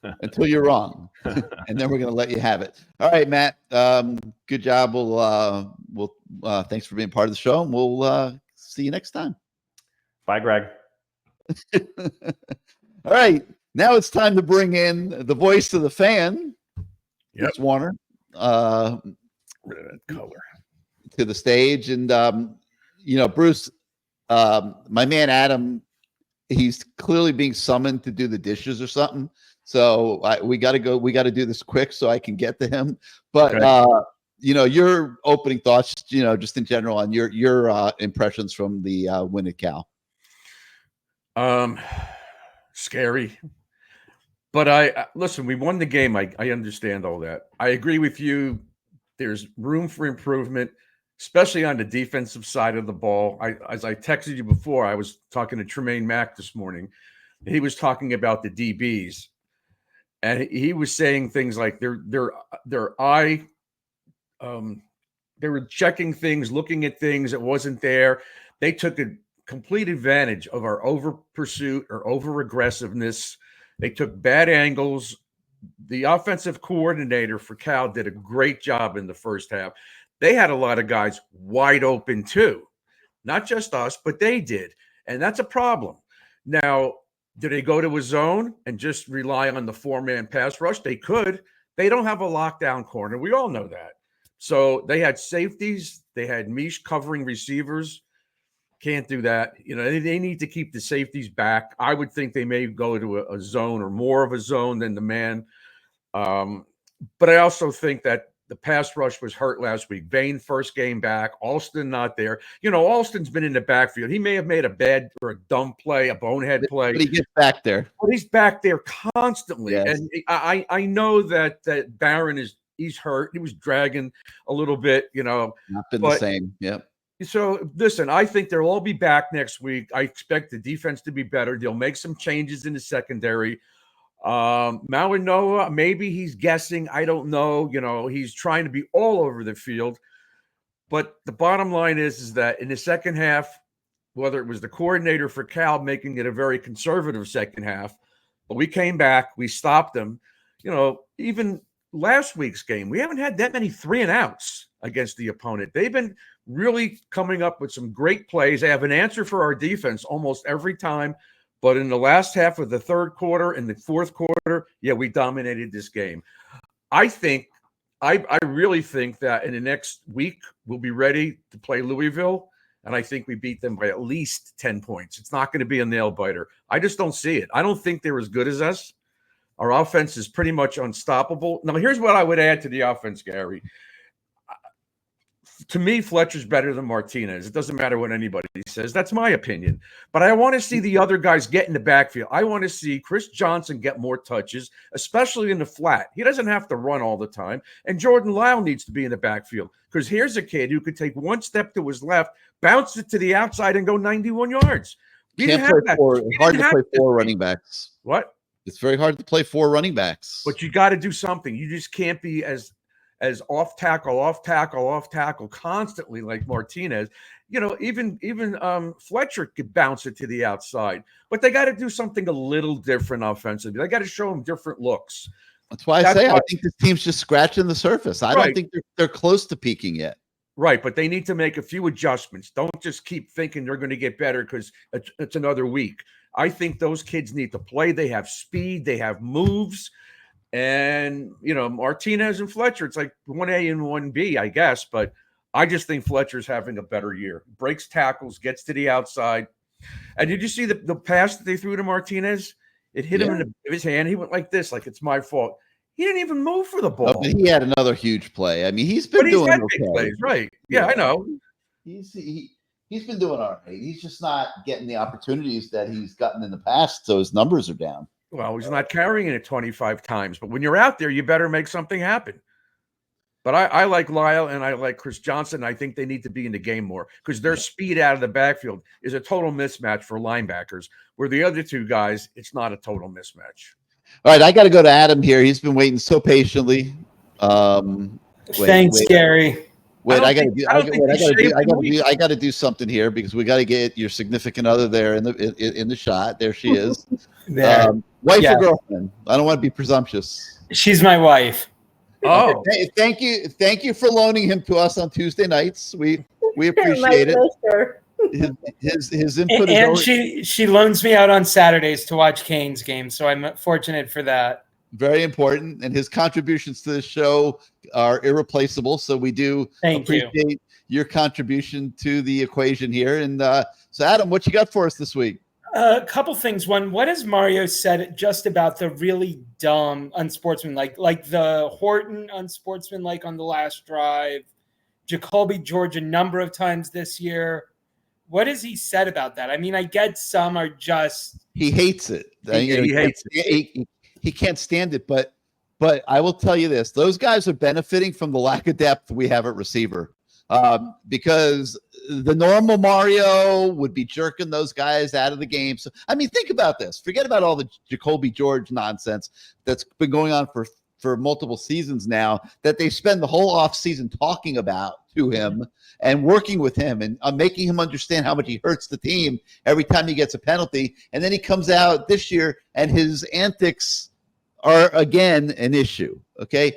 until you're wrong. And then we're going to let you have it. All right, Matt. Good job. We'll thanks for being part of the show, and we'll see you next time. Bye, Greg. All right. Now it's time to bring in the voice of the fan. Yep. Bruce Warner. Red color. To the stage. And, Bruce, my man Adam, he's clearly being summoned to do the dishes or something. So we got to go. We got to do this quick so I can get to him. But, Okay. Your opening thoughts, just in general on your impressions from the win at Cal. Scary. But listen, we won the game. I understand all that. I agree with you. There's room for improvement, especially on the defensive side of the ball. As I texted you before, I was talking to Tremaine Mack this morning. He was talking about the DBs, and he was saying things like they were checking things, looking at things that wasn't there. They took a complete advantage of our over pursuit or over aggressiveness. They took bad angles. The offensive coordinator for Cal did a great job in the first half. They had a lot of guys wide open too, not just us, but they did. And that's a problem. Now, do they go to a zone and just rely on the 4-man pass rush? They could. They don't have a lockdown corner. We all know that. So they had safeties. They had Mish covering receivers. Can't do that. They need to keep the safeties back. I would think they may go to a zone or more of a zone than the man. But I also think that the pass rush was hurt last week. Bain first game back. Alston not there. Alston's been in the backfield. He may have made a bad or a dumb play, a bonehead play. But he gets back there. But he's back there constantly. Yes. And I know that Barron he's hurt. He was dragging a little bit, Not been the same. Yep. So listen, I think they'll all be back next week. I expect the defense to be better. They'll make some changes in the secondary. Malinois, maybe he's guessing. I don't know. He's trying to be all over the field. But the bottom line is that in the second half, whether it was the coordinator for Cal making it a very conservative second half, but we came back, we stopped them. Even last week's game, we haven't had that many 3-and-outs against the opponent. They've been really coming up with some great plays. They have an answer for our defense almost every time. But in the last half of the third quarter and the fourth quarter, we dominated this game. I really think that in the next week, we'll be ready to play Louisville. And I think we beat them by at least 10 points. It's not going to be a nail biter. I just don't see it. I don't think they're as good as us. Our offense is pretty much unstoppable. Now, here's what I would add to the offense, Gary. To me, Fletcher's better than Martinez. It doesn't matter what anybody says. That's my opinion. But I want to see the other guys get in the backfield. I want to see Chris Johnson get more touches, especially in the flat. He doesn't have to run all the time. And Jordan Lyle needs to be in the backfield because here's a kid who could take one step to his left, bounce it to the outside, and go 91 yards. We didn't have that. Hard to play 4 running backs. What? It's very hard to play 4 running backs. But you got to do something. You just can't be as off tackle constantly like Martinez. even Fletcher could bounce it to the outside, but they got to do something a little different offensively. They got to show them different looks. That's why I think this team's just scratching the surface. I don't think they're close to peaking yet. Right, but they need to make a few adjustments. Don't just keep thinking they're going to get better because it's another week. I think those kids need to play. They have speed. They have moves. And, Martinez and Fletcher, it's like 1A and 1B, I guess. But I just think Fletcher's having a better year. Breaks tackles, gets to the outside. And did you see the pass that they threw to Martinez? It hit him in his hand. He went like this, like it's my fault. He didn't even move for the ball. But he had another huge play. I mean, he's been doing big plays, right? Yeah, I know. He's been doing all right. He's just not getting the opportunities that he's gotten in the past, so his numbers are down. Well, he's not carrying it 25 times. But when you're out there, you better make something happen. But I like Lyle and I like Chris Johnson. I think they need to be in the game more because their speed out of the backfield is a total mismatch for linebackers, where the other two guys, it's not a total mismatch. All right, I got to go to Adam here. He's been waiting so patiently. Thanks, Gary. Wait, I got to do something here because we got to get your significant other there in the shot. There she is. Wife or girlfriend? I don't want to be presumptuous. She's my wife. Oh, okay. Thank you for loaning him to us on Tuesday nights. We appreciate it. His input, and she loans me out on Saturdays to watch Canes games, so I'm fortunate for that. Very important, and his contributions to the show are irreplaceable. So we do appreciate your contribution to the equation here. And so, Adam, what you got for us this week? A couple things. One, what has Mario said just about the really dumb unsportsmanlike, like the Horton unsportsmanlike on the last drive, Jacoby George a number of times this year? What has he said about that? I mean, I get some are just he hates it. He hates it. He can't stand it. But I will tell you this: those guys are benefiting from the lack of depth we have at receiver. Because the normal Mario would be jerking those guys out of the game. So, I mean, think about this. Forget about all the Jacoby George nonsense that's been going on for multiple seasons now that they spend the whole offseason talking about to him and working with him and making him understand how much he hurts the team every time he gets a penalty. And then he comes out this year and his antics are, again, an issue, okay?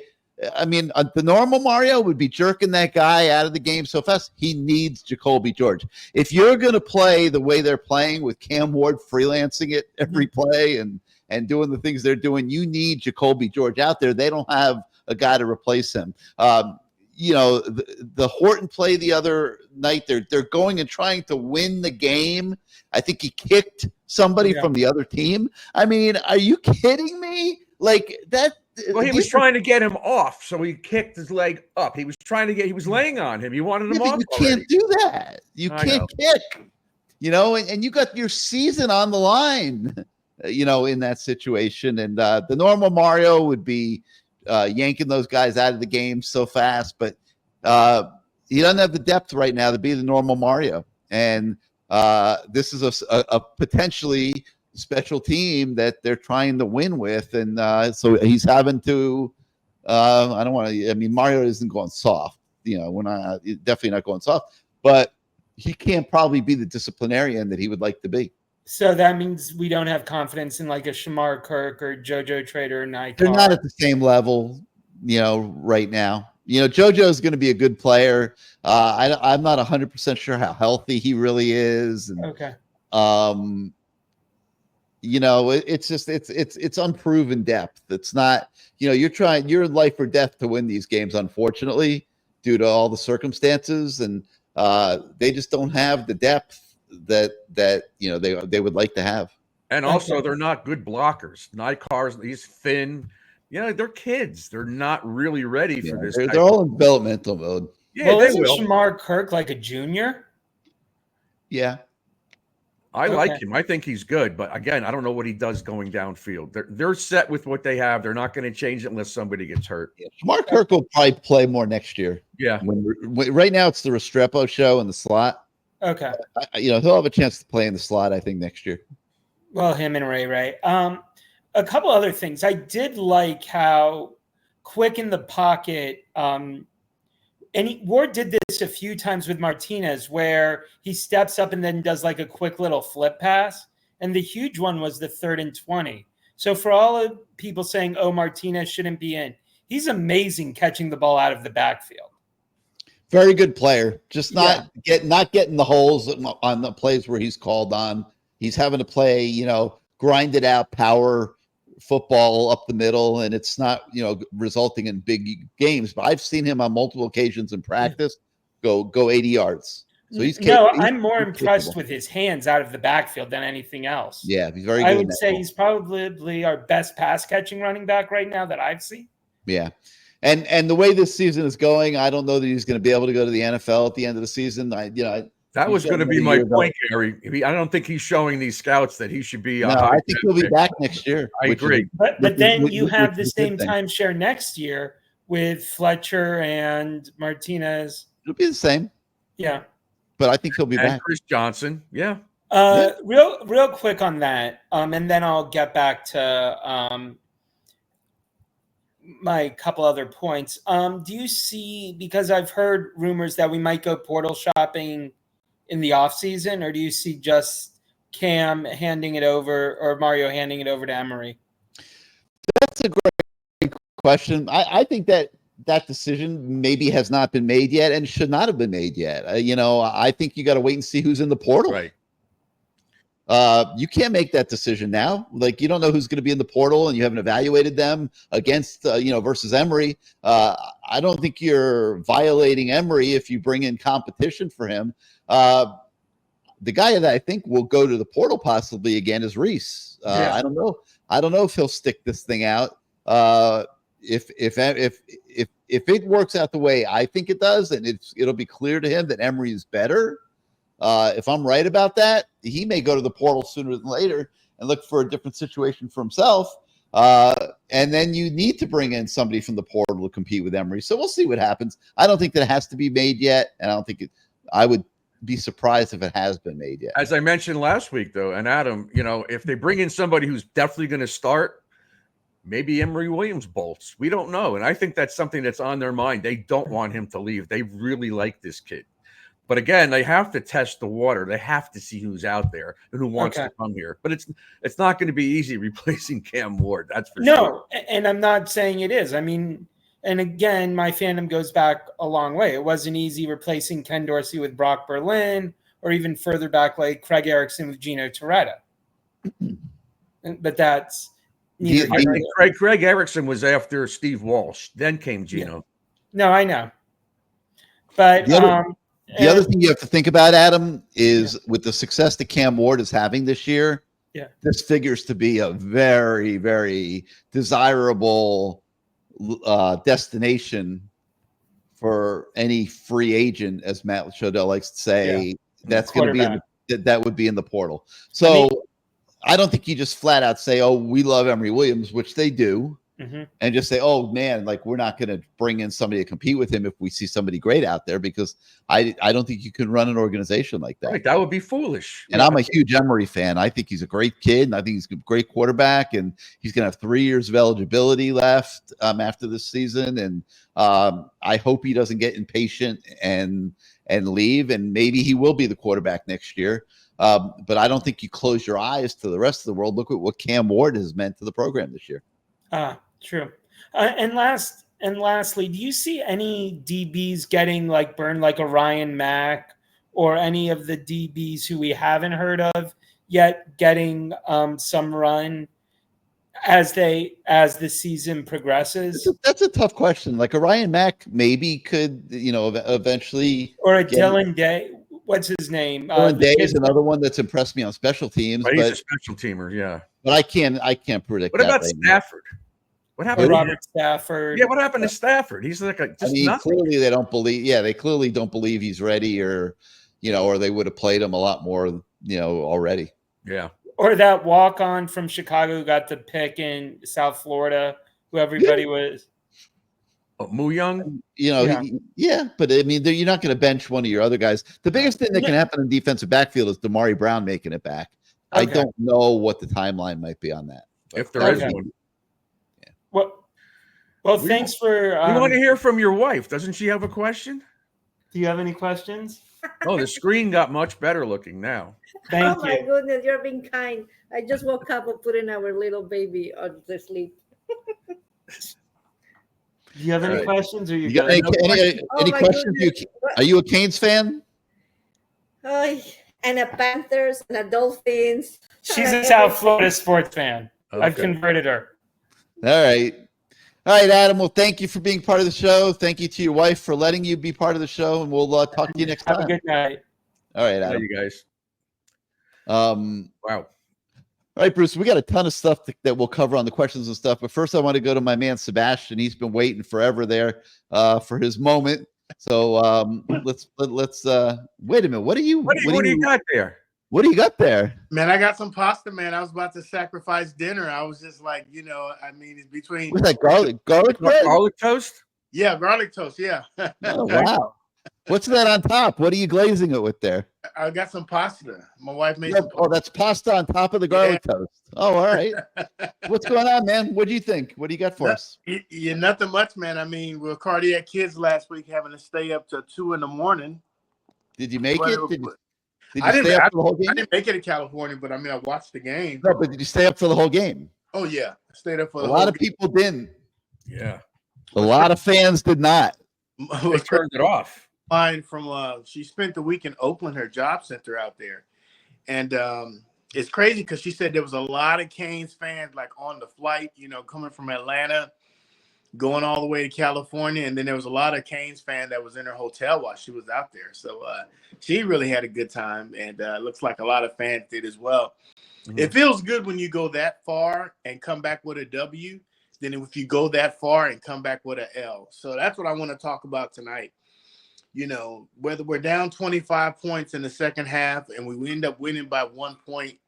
I mean, the normal Mario would be jerking that guy out of the game so fast. He needs Jacoby George. If you're going to play the way they're playing with Cam Ward freelancing it every play and doing the things they're doing, you need Jacoby George out there. They don't have a guy to replace him. The Horton play the other night, they're going and trying to win the game. I think he kicked somebody from the other team. I mean, are you kidding me? Like that. Well, he was trying to get him off, so he kicked his leg up. He was laying on him. He wanted him off. You can't do that. You can't kick, and you got your season on the line, in that situation. And the normal Mario would be yanking those guys out of the game so fast, but he doesn't have the depth right now to be the normal Mario. And this is a potentially special team that they're trying to win with, and so he's having to Mario isn't going soft, we're not definitely not going soft, but he can't probably be the disciplinarian that he would like to be. So that means we don't have confidence in like a Shamar Kirk or JoJo Trader and Nikar. They're not at the same level, right now. JoJo is going to be a good player. I'm not 100% sure how healthy he really is. And, okay. It's just it's unproven depth. It's not, you're in life or death to win these games, unfortunately, due to all the circumstances, and they just don't have the depth that they would like to have. And also, they're not good blockers. Nikar's, he's thin. They're kids. They're not really ready for this. They're all in developmental mode. Yeah, well, isn't Shamar Kirk like a junior? Yeah. I like him. I think he's good, but again, I don't know what he does going downfield. They're set with what they have. They're not going to change it unless somebody gets hurt. Yeah. Mark Kirk will probably play more next year. Yeah. Right now, it's the Restrepo show in the slot. Okay. He'll have a chance to play in the slot, I think, next year. Well, him and Ray. A couple other things. I did like how quick in the pocket And Ward did this a few times with Martinez, where he steps up and then does like a quick little flip pass. And the huge one was the 3rd and 20. So for all of people saying, oh, Martinez shouldn't be in, he's amazing catching the ball out of the backfield. Very good player. Just not getting the holes on the plays where he's called on. He's having to play, grinded out power football up the middle, and it's not, resulting in big games. But I've seen him on multiple occasions in practice go 80 yards. So I'm more impressed with his hands out of the backfield than anything else. Yeah, he's very good. I would say he's probably our best pass catching running back right now that I've seen. Yeah. And the way this season is going, I don't know that he's going to be able to go to the NFL at the end of the season. That was going to be my point, Gary. I don't think he's showing these scouts that he should be. No, I think he'll be back next year. I agree. But then you have the same timeshare next year with Fletcher and Martinez. It'll be the same. Yeah. But I think he'll be back. Chris Johnson. Yeah. Real quick on that. And then I'll get back to my couple other points. Do you see, because I've heard rumors that we might go portal shopping in the offseason, or do you see just Cam handing it over or Mario handing it over to Emery? That's a great question. I think that decision maybe has not been made yet and should not have been made yet. I think you got to wait and see who's in the portal. Right. You can't make that decision now. Like, you don't know who's going to be in the portal, and you haven't evaluated them against, versus Emery. I don't think you're violating Emery if you bring in competition for him. The guy that I think will go to the portal possibly again is Reese. I don't know. I don't know if he'll stick this thing out. If it works out the way I think it does, and it'll be clear to him that Emery is better. If I'm right about that, he may go to the portal sooner than later and look for a different situation for himself. And then you need to bring in somebody from the portal to compete with Emery. So we'll see what happens. I don't think that it has to be made yet, and I don't think I would be surprised if it has been made yet. As I mentioned last week, though, and Adam, if they bring in somebody who's definitely going to start, maybe Emery Williams bolts. We don't know, and I think that's something that's on their mind. They don't want him to leave. They really like this kid. But again, they have to test the water. They have to see who's out there and who wants to come here. But it's not going to be easy replacing Cam Ward. That's for sure. No, and I'm not saying it is. I mean, and again, my fandom goes back a long way. It wasn't easy replacing Ken Dorsey with Brock Berlin, or even further back like Craig Erickson with Gino Torretta. But that's Craig Erickson was after Steve Walsh. Then came Gino. No, I know. But the other thing you have to think about, Adam, is with the success that Cam Ward is having this year, this figures to be a very, very desirable destination for any free agent, as Matt Shodell likes to say. That's going to be that would be in the portal. So I don't think you just flat out say, "Oh, we love Emery Williams," which they do. And just say, "Oh man, like we're not going to bring in somebody to compete with him if we see somebody great out there," because I don't think you can run an organization like that. Right, that would be foolish. And I'm a huge Emery fan. I think he's a great kid, and I think he's a great quarterback, and he's going to have 3 years of eligibility left after this season. And I hope he doesn't get impatient and leave, and maybe he will be the quarterback next year. But I don't think you close your eyes to the rest of the world. Look at what Cam Ward has meant to the program this year. True. And lastly, do you see any DBs getting burned like a Ryan Mack, or any of the DBs who we haven't heard of yet getting some run as the season progresses? That's a tough question. Like a Ryan Mack maybe could, eventually, or a Dylan Day. What's his name? Dylan Day is another one that's impressed me on special teams. But he's a special teamer, yeah. But I can't predict. What about Stafford? What happened to Robert Stafford? Yeah, what happened to Stafford? He's like clearly they don't believe. Yeah, they clearly don't believe he's ready, or they would have played him a lot more, already. Yeah. Or that walk-on from Chicago who got the pick in South Florida, who everybody was. Oh, Moo Young? But I mean, you're not going to bench one of your other guys. The biggest thing that can happen in defensive backfield is Damari Brown making it back. Okay. I don't know what the timeline might be on that. If there is one. Well, thanks for. We want to hear from your wife. Doesn't she have a question? Do you have any questions? Oh, the screen got much better looking now. Thank Oh my you. goodness, you're being kind. I just woke up and putting our little baby on the sleep. Do you have any Right. questions, or you You got got any Oh my questions? goodness. Are you a Canes fan? Ay, and a Panthers and a Dolphins. She's a South Florida sports fan. I've Okay. converted her. All right. All right, Adam. Well, thank you for being part of the show. Thank you to your wife for letting you be part of the show, and we'll talk to you next Have time. a good night. All right, Hi, Adam. you guys. Wow. Wow. All right, Bruce, we got a ton of stuff that we'll cover on the questions and stuff. But first, I want to go to my man, Sebastian. He's been waiting forever there for his moment. So let's wait a minute. What do you got there? What do you got there? Man, I got some pasta, man. I was about to sacrifice dinner. I was just like, I mean, it's between. What's that, garlic bread? Garlic toast? Yeah, garlic toast. Yeah. Oh, wow. What's that on top? What are you glazing it with there? I got some pasta. My wife made Yeah, some. oh, that's pasta on top of the garlic toast. Oh, all right. What's going on, man? What do you think? What do you got for us? Yeah, nothing much, man. I mean, we were cardiac kids last week, having to stay up till 2 a.m. Did you make But it? it was- Did you I stay didn't. up for the whole game? I didn't make it to California, but I mean, I watched the game. No, but did you stay up for the whole game? Oh yeah, I stayed up for A the lot whole of people didn't. Yeah. A lot of fans did not. They turned it off. Mine from she spent the week in Oakland, her job center out there, and it's crazy because she said there was a lot of Canes fans like on the flight, coming from Atlanta, going all the way to California, and then there was a lot of Canes fan that was in her hotel while she was out there. So she really had a good time, and it looks like a lot of fans did as well. Mm-hmm. It feels good when you go that far and come back with a W, than if you go that far and come back with an L. So that's what I want to talk about tonight. Whether we're down 25 points in the second half and we end up winning by 1 point,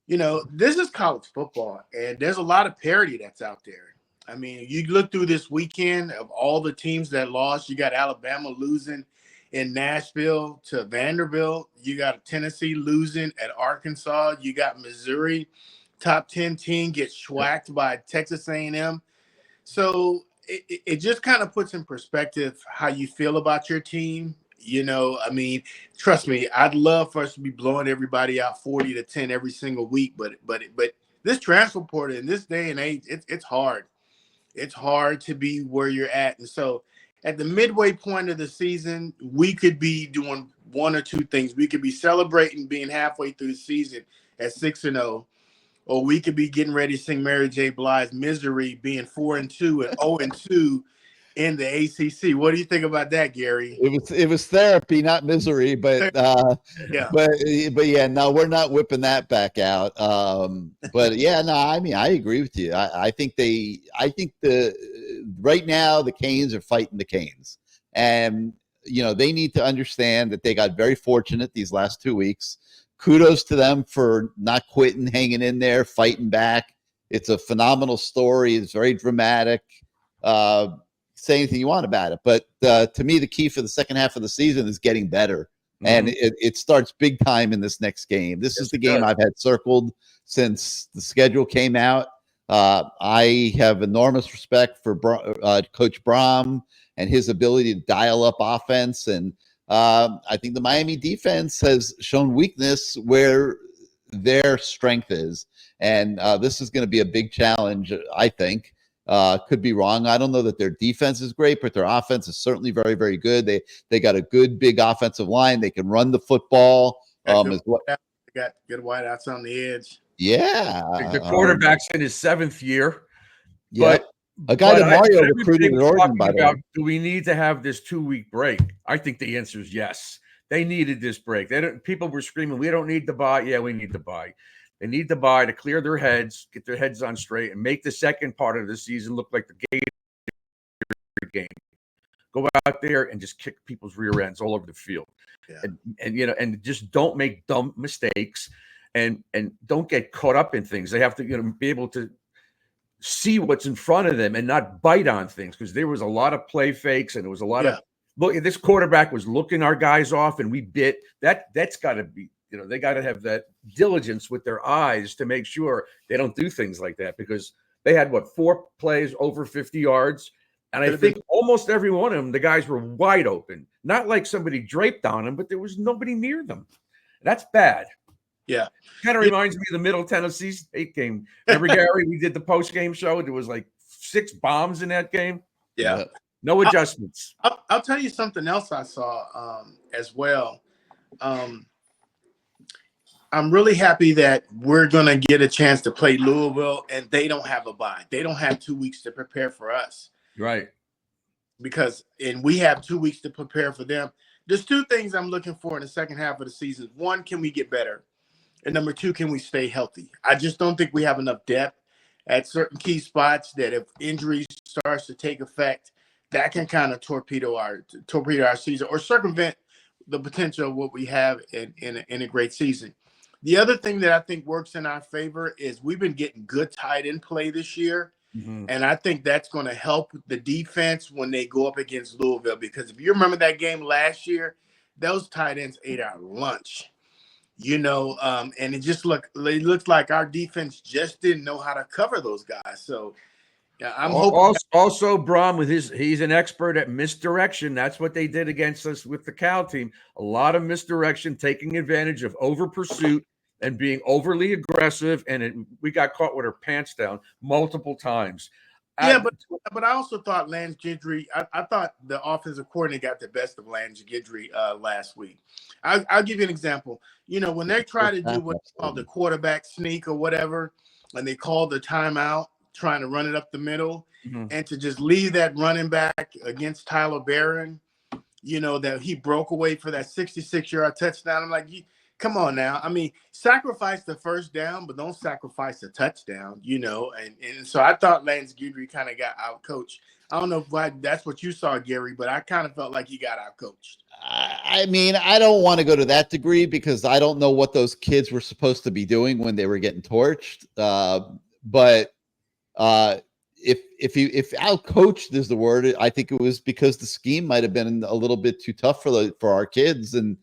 this is college football, and there's a lot of parity that's out there. I mean, you look through this weekend of all the teams that lost. You got Alabama losing in Nashville to Vanderbilt. You got Tennessee losing at Arkansas. You got Missouri, top 10 team, gets schwacked by Texas A&M. So it just kind of puts in perspective how you feel about your team. I mean, trust me, I'd love for us to be blowing everybody out 40-10 every single week. But this transfer portal in this day and age, it's hard. It's hard to be where you're at. And so at the midway point of the season, we could be doing one or two things. We could be celebrating being halfway through the season at 6-0. Or we could be getting ready to sing Mary J. Blige's Misery, being 4-2 and 0-2 in the ACC. What do you think about that, Gary? It was therapy, not misery, but yeah. But yeah, no, we're not whipping that back out. But yeah, no, I mean, I agree with you. I think right now the Canes are fighting the Canes, and they need to understand that they got very fortunate these last 2 weeks. Kudos to them for not quitting, hanging in there, fighting back. It's a phenomenal story. It's very dramatic. Say anything you want about it. But to me, the key for the second half of the season is getting better. Mm-hmm. And it starts big time in this next game. This is the game I've had circled since the schedule came out. I have enormous respect for Coach Brahm and his ability to dial up offense. And I think the Miami defense has shown weakness where their strength is. And this is going to be a big challenge, I think. Could be wrong. I don't know that their defense is great, but their offense is certainly very, very good. They got a good, big offensive line. They can run the football. They got good wideouts on the edge. Yeah. The quarterback's in his 7th year. Yeah. A guy that Mario recruited at Oregon, by the way. Do we need to have this 2-week break? I think the answer is yes. They needed this break. People were screaming, we don't need to buy. Yeah, we need to buy. They need to buy to clear their heads, get their heads on straight, and make the second part of the season look like the Gator game. Go out there and just kick people's rear ends all over the field. Yeah. And just don't make dumb mistakes and don't get caught up in things. They have to be able to see what's in front of them and not bite on things, because there was a lot of play fakes and there was a lot of look. This quarterback was looking our guys off and we bit. That's got to be, they got to have that diligence with their eyes to make sure they don't do things like that, because They had, what, 4 plays over 50 yards? And I think almost every one of them, the guys were wide open. Not like somebody draped on them, but there was nobody near them. That's bad. Yeah. Kind of reminds me of the Middle Tennessee State game. Remember, Gary, we did the post-game show. There was like 6 bombs in that game. Yeah. No adjustments. I'll tell you something else I saw as well. I'm really happy that we're going to get a chance to play Louisville, and they don't have a bye. They don't have 2 weeks to prepare for us. Right. And we have 2 weeks to prepare for them. There's 2 things I'm looking for in the second half of the season. 1, can we get better? And number 2, can we stay healthy? I just don't think we have enough depth at certain key spots that if injuries starts to take effect, that can kind of torpedo our season or circumvent the potential of what we have in a great season. The other thing that I think works in our favor is we've been getting good tight end play this year. Mm-hmm. And I think that's going to help the defense when they go up against Louisville, because if you remember that game last year, those tight ends ate our lunch, and it looks like our defense just didn't know how to cover those guys. So yeah, I'm hoping. Also, Brom, he's an expert at misdirection. That's what they did against us with the Cal team. A lot of misdirection, taking advantage of over pursuit and being overly aggressive. And we got caught with our pants down multiple times. Yeah, but I also thought Lance Gidry. I thought the offensive coordinator got the best of Lance Gidry last week. I'll give you an example. When they try to do what's called the quarterback sneak or whatever, and they call the timeout, trying to run it up the middle, and to just leave that running back against Tyler Barron, that he broke away for that 66-yard touchdown. I'm like, come on now. I mean, sacrifice the first down, but don't sacrifice the touchdown, And so I thought Lance Gidry kind of got outcoached. I don't know if that's what you saw, Gary, but I kind of felt like he got outcoached. I mean, I don't want to go to that degree because I don't know what those kids were supposed to be doing when they were getting torched. But if outcoached is the word, I think it was because the scheme might have been a little bit too tough for our kids, and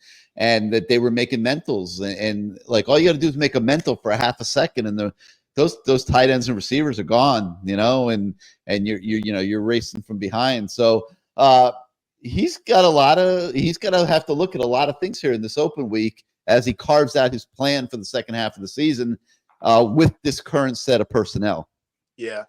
that they were making mentals, and like all you got to do is make a mental for a half a second, and those tight ends and receivers are gone, and you're racing from behind. So he's got to have to look at a lot of things here in this open week as he carves out his plan for the second half of the season with this current set of personnel. Yeah.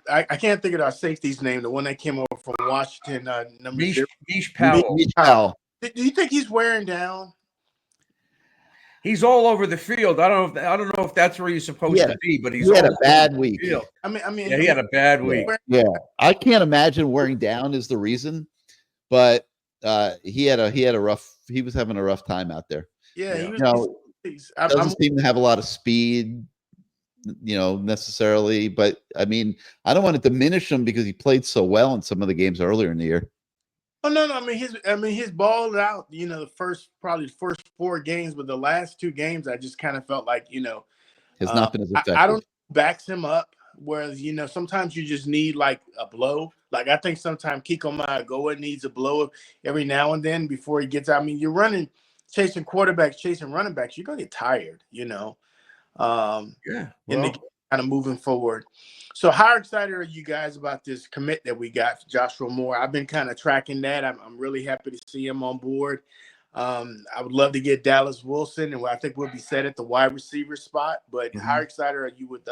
I can't think of our safety's name, the one that came over from Washington. Mish Powell. Do you think he's wearing down? He's all over the field. I don't know if that's where he's supposed to be, but he had a bad week. I mean, he had a bad week. Yeah, I can't imagine wearing down is the reason, but he was having a rough time out there. Yeah, doesn't seem to have a lot of speed, necessarily. But I mean, I don't want to diminish him because he played so well in some of the games earlier in the year. Oh no! I mean, he's balled out. The first 4 games, but the last 2 games, I just kind of felt like has not been as effective. I don't know who backs him up. Whereas sometimes you just need like a blow. Like I think sometimes Kiko Magoa needs a blow every now and then before he gets out. I mean, you're chasing quarterbacks, chasing running backs. You're gonna get tired. In the kind of moving forward. So how excited are you guys about this commit that we got for Joshua Moore? I've been kind of tracking that. I'm really happy to see him on board. I would love to get Dallas Wilson, and I think we'll be set at the wide receiver spot. But how excited are you with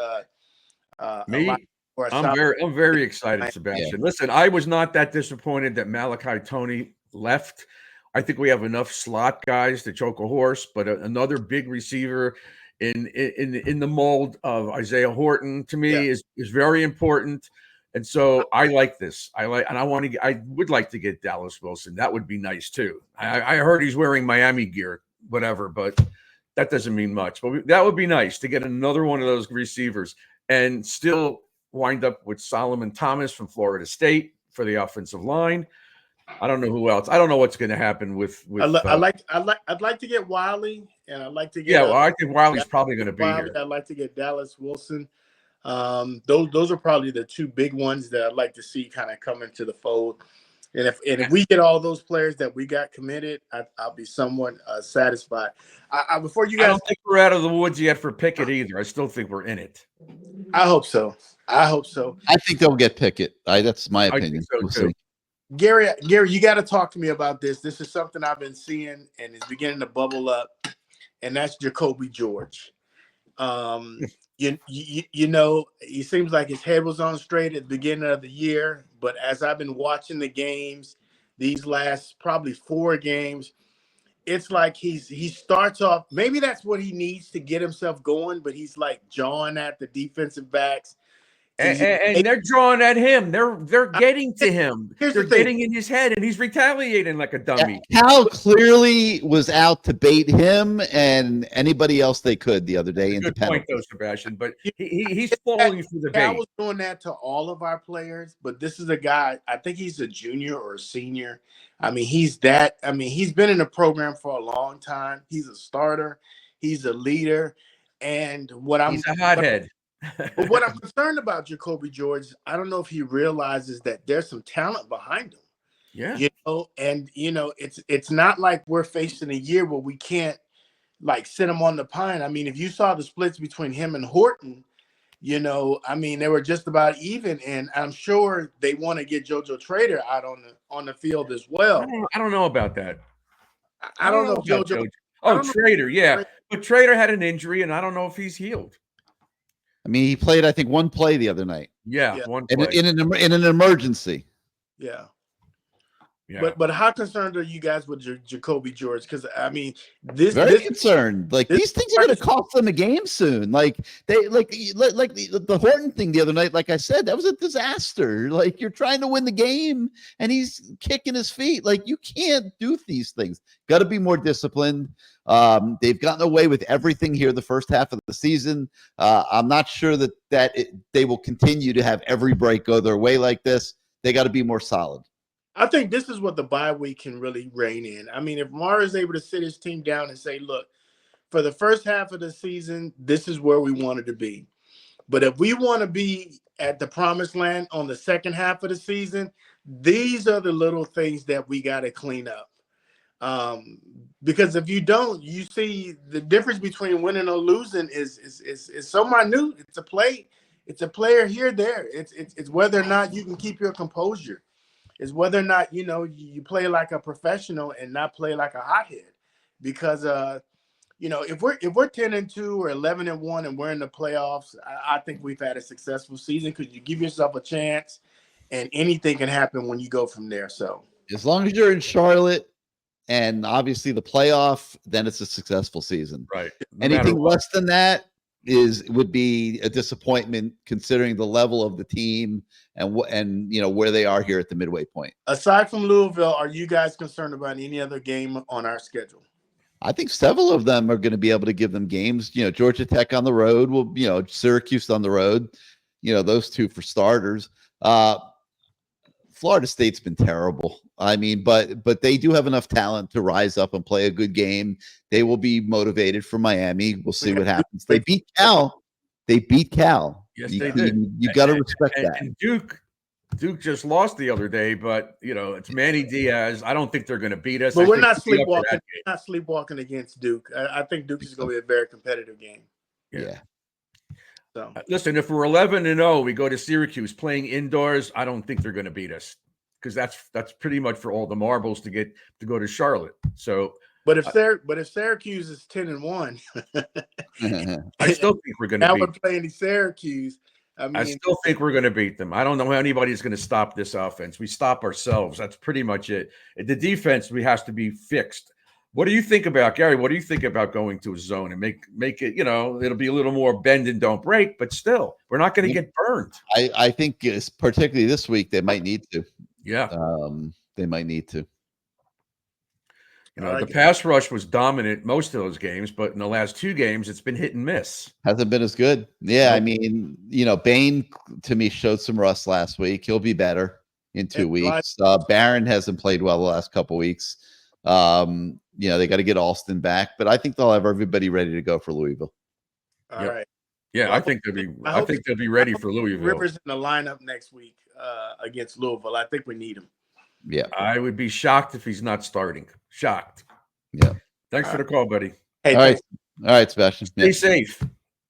me? I'm very excited, Sebastian. Yeah. Listen, I was not that disappointed that Malachi Tony left. I think we have enough slot guys to choke a horse, but another big receiver in the mold of Isaiah Horton to me is very important. And so I like this. I would like to get Dallas Wilson. That would be nice too. I heard he's wearing Miami gear, whatever, but that doesn't mean much. But that would be nice to get another one of those receivers and still wind up with Solomon Thomas from Florida State for the offensive line. I don't know who else. I don't know what's going to happen with. I'd like to get Wiley, and I'd like to get. Yeah, well, I think Wiley's probably going to be here. I'd like to get Dallas Wilson. Those are probably the 2 big ones that I'd like to see kind of come into the fold. And if we get all those players that we got committed, I'll be somewhat satisfied. Before you guys, I don't think we're out of the woods yet for Pickett either. I still think we're in it. I hope so. I hope so. I think they'll get Pickett. That's my opinion. I think so too. See. Gary, you got to talk to me about this. This is something I've been seeing and it's beginning to bubble up, and that's Jacoby George. You know, he seems like his head was on straight at the beginning of the year, but as I've been watching the games, these last probably 4 games, it's like he starts off. Maybe that's what he needs to get himself going, but he's like jawing at the defensive backs. And they're drawing at him. They're getting to him. They're the thing. getting in his head, and he's retaliating like a dummy. Cal clearly was out to bait him and anybody else they could the other day. Good point, though, Sebastian. But he's falling for the Cal bait. was doing that to all of our players, but this is a guy. I think he's a junior or a senior. I mean, he's that. I mean, he's been in the program for a long time. He's a starter. He's a leader. And He's a hothead. But what I'm concerned about Jacoby George, I don't know if he realizes that there's some talent behind him. Yeah. You know, and you know, it's not like we're facing a year where we can't like sit him on the pine. I mean, if you saw the splits between him and Horton, you know, I mean, they were just about even, and I'm sure they want to get JoJo Trader out on the field as well. I don't know about that. I don't know if JoJo. Oh, Trader, yeah. But Trader had an injury, and I don't know if he's healed. I mean, he played, I think, one play the other night. Yeah. One play. In an emergency. Yeah. Yeah. But how concerned are you guys with Jacoby George? Because I mean, this concerned. Like these things are going to cost them a game soon. Like the Horton thing the other night. Like I said, that was a disaster. Like you're trying to win the game and he's kicking his feet. Like you can't do these things. Got to be more disciplined. They've gotten away with everything here the first half of the season. I'm not sure that they will continue to have every break go their way like this. They got to be more solid. I think this is what the bye week can really rein in. I mean, if Mara is able to sit his team down and say, look, for the first half of the season, this is where we wanted to be. But if we want to be at the promised land on the second half of the season, these are the little things that we got to clean up. Because if you don't, you see the difference between winning or losing is so minute. It's a player here, there. It's whether or not you can keep your composure. Is whether or not, you know, you play like a professional and not play like a hothead. Because, you know, if we're 10-2 or 11-1 and we're in the playoffs, I think we've had a successful season because you give yourself a chance and anything can happen when you go from there. So as long as you're in Charlotte and obviously the playoff, then it's a successful season. Right. Anything less than that would be a disappointment considering the level of the team and you know where they are here at the midway point. Aside from Louisville, are you guys concerned about any other game on our schedule? I think several of them are going to be able to give them games. You know, Georgia Tech on the road will, you know, Syracuse on the road, you know, those two for starters. Florida State's been terrible. I mean, but they do have enough talent to rise up and play a good game. They will be motivated for Miami. We'll see what happens. They beat Cal. Yes, they did. You got to respect that. And Duke just lost the other day, but you know it's Manny Diaz. I don't think they're going to beat us. But we're not sleepwalking. Not sleepwalking against Duke. I think Duke is going to be a very competitive game. Yeah. So listen, if we're 11-0, we go to Syracuse playing indoors. I don't think they're going to beat us because that's pretty much for all the marbles to go to Charlotte. So. But if Syracuse is 10-1, I still think we're going to. Now we're playing Syracuse. I still think we're going to beat them. I don't know how anybody's going to stop this offense. We stop ourselves. That's pretty much it. The defense has to be fixed. What do you think about, Gary? What do you think about going to a zone and make it? You know, it'll be a little more bend and don't break, but still, we're not going to get burned. I think particularly this week they might need to. Yeah, they might need to. You know, the pass rush was dominant most of those games, but in the last 2 games, it's been hit and miss. Hasn't been as good. Yeah, I mean, you know, Bain to me showed some rust last week. He'll be better in 2 weeks. Barron hasn't played well the last couple weeks. You know, they got to get Alston back, but I think they'll have everybody ready to go for Louisville. All right. Yeah, I think they'll be ready for Louisville. Rivers in the lineup next week against Louisville. I think we need him. Yeah. I would be shocked if he's not starting. Shocked. Yeah. Thanks for the call, buddy. Hey, All right. thanks. All right, Sebastian. Stay Yeah. safe.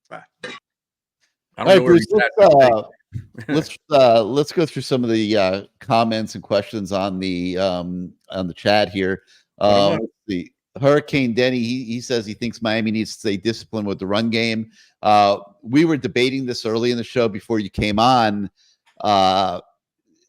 Bye. I All don't right, know where Bruce. he's at. Let's go through some of the comments and questions on the chat here. Let's see. Hurricane Denny, he says he thinks Miami needs to stay disciplined with the run game. We were debating this early in the show before you came on.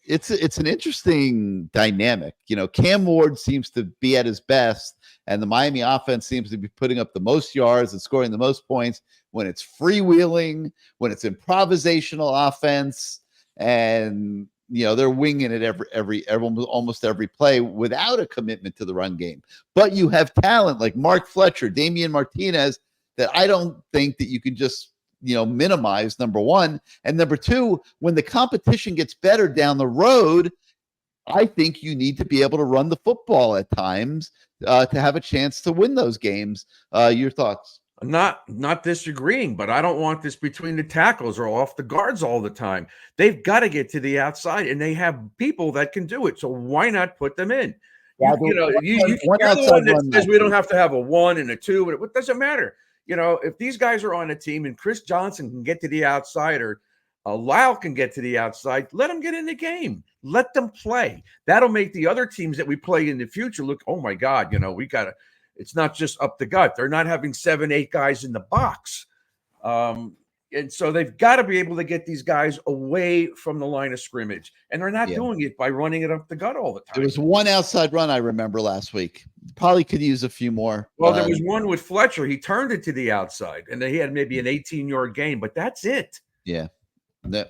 It's an interesting dynamic. You know, Cam Ward seems to be at his best, and the Miami offense seems to be putting up the most yards and scoring the most points when it's freewheeling, when it's improvisational offense, and you know they're winging it every almost every play without a commitment to the run game. But you have talent like Mark Fletcher, Damian Martinez, that I don't think that you can just minimize, number one. And number two, when the competition gets better down the road, I think you need to be able to run the football at times to have a chance to win those games. Your thoughts? Not disagreeing, but I don't want this between the tackles or off the guards all the time. They've got to get to the outside, and they have people that can do it. So why not put them in? You're the one that says we don't have to have a 1 and a 2, but it doesn't matter. If these guys are on a team and Chris Johnson can get to the outside or Lyle can get to the outside, let them get in the game. Let them play. That'll make the other teams that we play in the future look, oh my God, we got to. It's not just up the gut. They're not having 7, 8 guys in the box. And so they've got to be able to get these guys away from the line of scrimmage. And they're not doing it by running it up the gut all the time. There was one outside run I remember last weweek. Probably could use a few more. Well, there was one with Fletcher. He turned it to the outside, and then he had maybe an 18-yard gain, but that's it. Yeah. No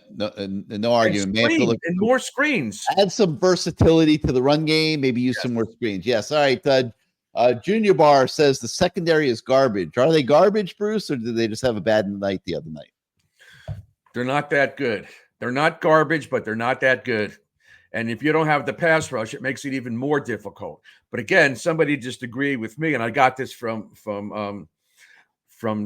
argument. And more screens. Add some versatility to the run game. Maybe use some more screens. Yes. All right. Junior Bar says the secondary is garbage. Are they garbage, Bruce, or did they just have a bad night the other night? They're not that good. They're not garbage, but they're not that good. And if you don't have the pass rush, it makes it even more difficult. But again, somebody just agreed with me, and I got this from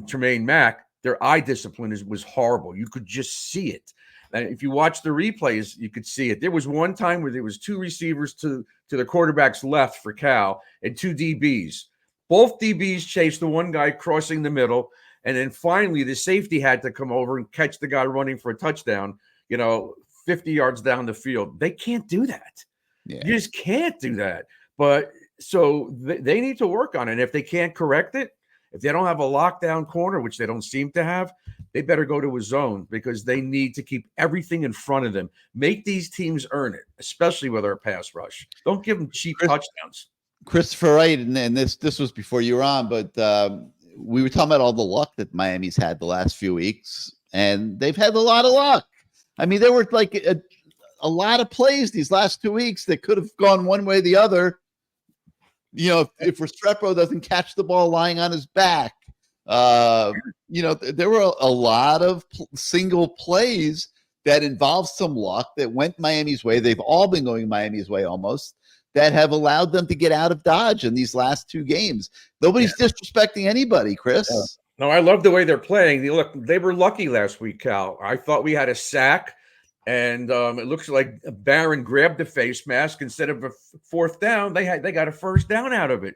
Tremaine Mack. Their eye discipline was horrible. You could just see it. And if you watch the replays, you could see it. There was one time where there was 2 receivers to the quarterback's left for Cal and 2 DBs. Both DBs chased the one guy crossing the middle, and then finally the safety had to come over and catch the guy running for a touchdown, 50 yards down the field. They can't do that. Yeah. You just can't do that. But so they need to work on it. And if they can't correct it, if they don't have a lockdown corner, which they don't seem to have, they better go to a zone because they need to keep everything in front of them. Make these teams earn it, especially with our pass rush. Don't give them cheap touchdowns. Christopher Wright, and this was before you were on, but we were talking about all the luck that Miami's had the last few weeks, and they've had a lot of luck. I mean, there were like a lot of plays these last 2 weeks that could have gone one way or the other. If Restrepo doesn't catch the ball lying on his back, there were a lot of single plays that involved some luck that went Miami's way. They've all been going Miami's way almost, that have allowed them to get out of Dodge in these last 2 games. Nobody's disrespecting anybody, Chris. No, I love the way they're playing. They were lucky last week, Cal. I thought we had a sack. And it looks like Barron grabbed the face mask instead of a 4th down. They got a 1st down out of it.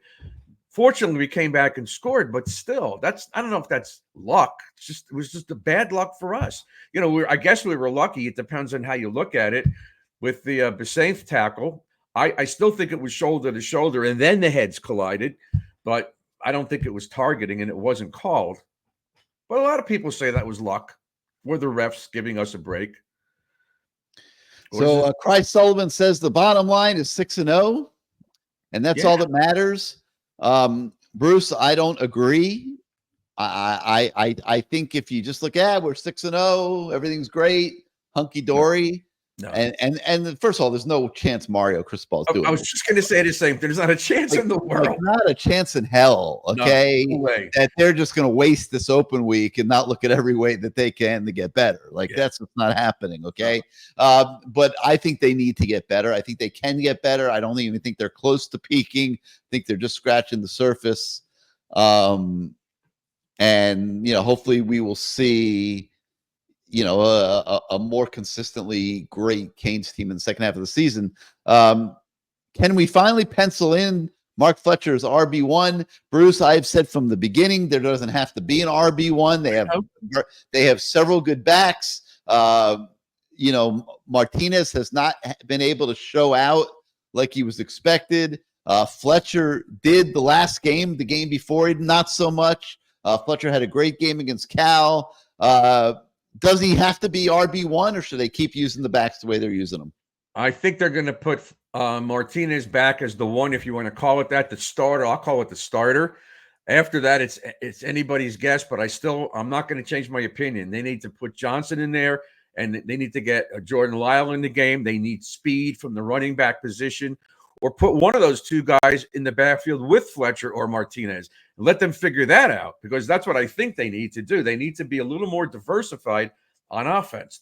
Fortunately, we came back and scored, but still, I don't know if that's luck. It was just a bad luck for us. I guess we were lucky. It depends on how you look at it. With the Besainth tackle, I still think it was shoulder to shoulder, and then the heads collided. But I don't think it was targeting, and it wasn't called. But a lot of people say that was luck. Were the refs giving us a break? So Christ Sullivan says the bottom line is 6-0, and that's all that matters. Bruce, I don't agree. I think if you just look at we're 6-0, everything's great, hunky dory. No. And first of all, there's no chance Mario Cristobal is doing. I was just going to say the same. There's not a chance in the world. Not a chance in hell. Okay, no way. That they're just going to waste this open week and not look at every way that they can to get better. That's what's not happening. Okay, but I think they need to get better. I think they can get better. I don't even think they're close to peaking. I think they're just scratching the surface. And hopefully we will see a more consistently great Canes team in the second half of the season. Can we finally pencil in Mark Fletcher as RB1? Bruce, I've said from the beginning there doesn't have to be an RB1. They have several good backs. Martinez has not been able to show out like he was expected. Fletcher did the last game. The game before, not so much. Fletcher had a great game against Cal. Does he have to be RB1, or should they keep using the backs the way they're using them? I think they're going to put Martinez back as the one, if you want to call it that, the starter. I'll call it the starter. After that, it's anybody's guess, but I'm not going to change my opinion. They need to put Johnson in there, and they need to get Jordan Lyle in the game. They need speed from the running back position, or put one of those two guys in the backfield with Fletcher or Martinez. Let them figure that out, because that's what I think they need to do. They need to be a little more diversified on offense.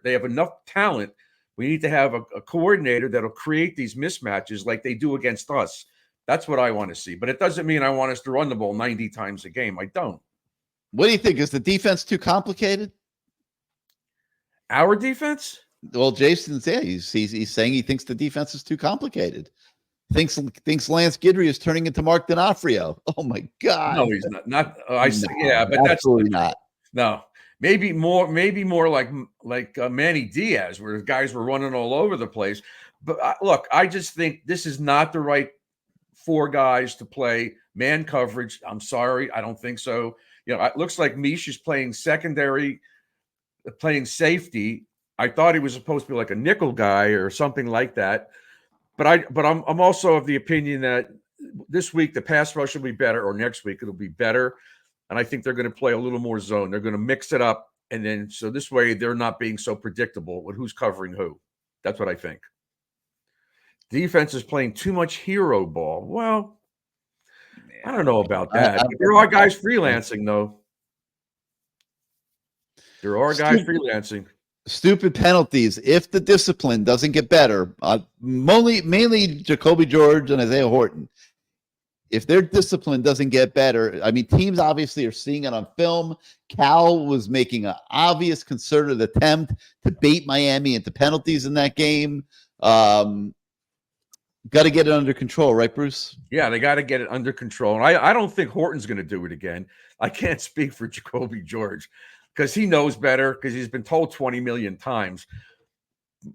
They have enough talent. We need to have a coordinator that'll create these mismatches like they do against us. That's what I want to see. But it doesn't mean I want us to run the ball 90 times a game. I don't. What do you think? Is the defense too complicated? Our defense? Well, Jason's he's saying he thinks the defense is too complicated. Thinks Lance Guidry is turning into Mark D'Onofrio. Oh my God! No, he's not. But absolutely not. No, maybe more like Manny Diaz, where guys were running all over the place. But look, I just think this is not the right 4 guys to play man coverage. I'm sorry, I don't think so. It looks like Mish is playing secondary, playing safety. I thought he was supposed to be like a nickel guy or something like that. But I'm also of the opinion that this week the pass rush will be better, or next week it'll be better. And I think they're going to play a little more zone. They're going to mix it up. And then so this way they're not being so predictable with who's covering who. That's what I think. Defense is playing too much hero ball. Well, I don't know about that. There are guys freelancing, though. There are guys freelancing. Stupid penalties. If the discipline doesn't get better, mainly Jacoby George and Isaiah Horton, if their discipline doesn't get better, I mean, teams obviously are seeing it on film. Cal was making an obvious concerted attempt to bait Miami into penalties in that game. Got to get it under control, right, Bruce? Yeah, they got to get it under control. And I don't think Horton's going to do it again. I can't speak for Jacoby George because he knows better, because he's been told 20 million times.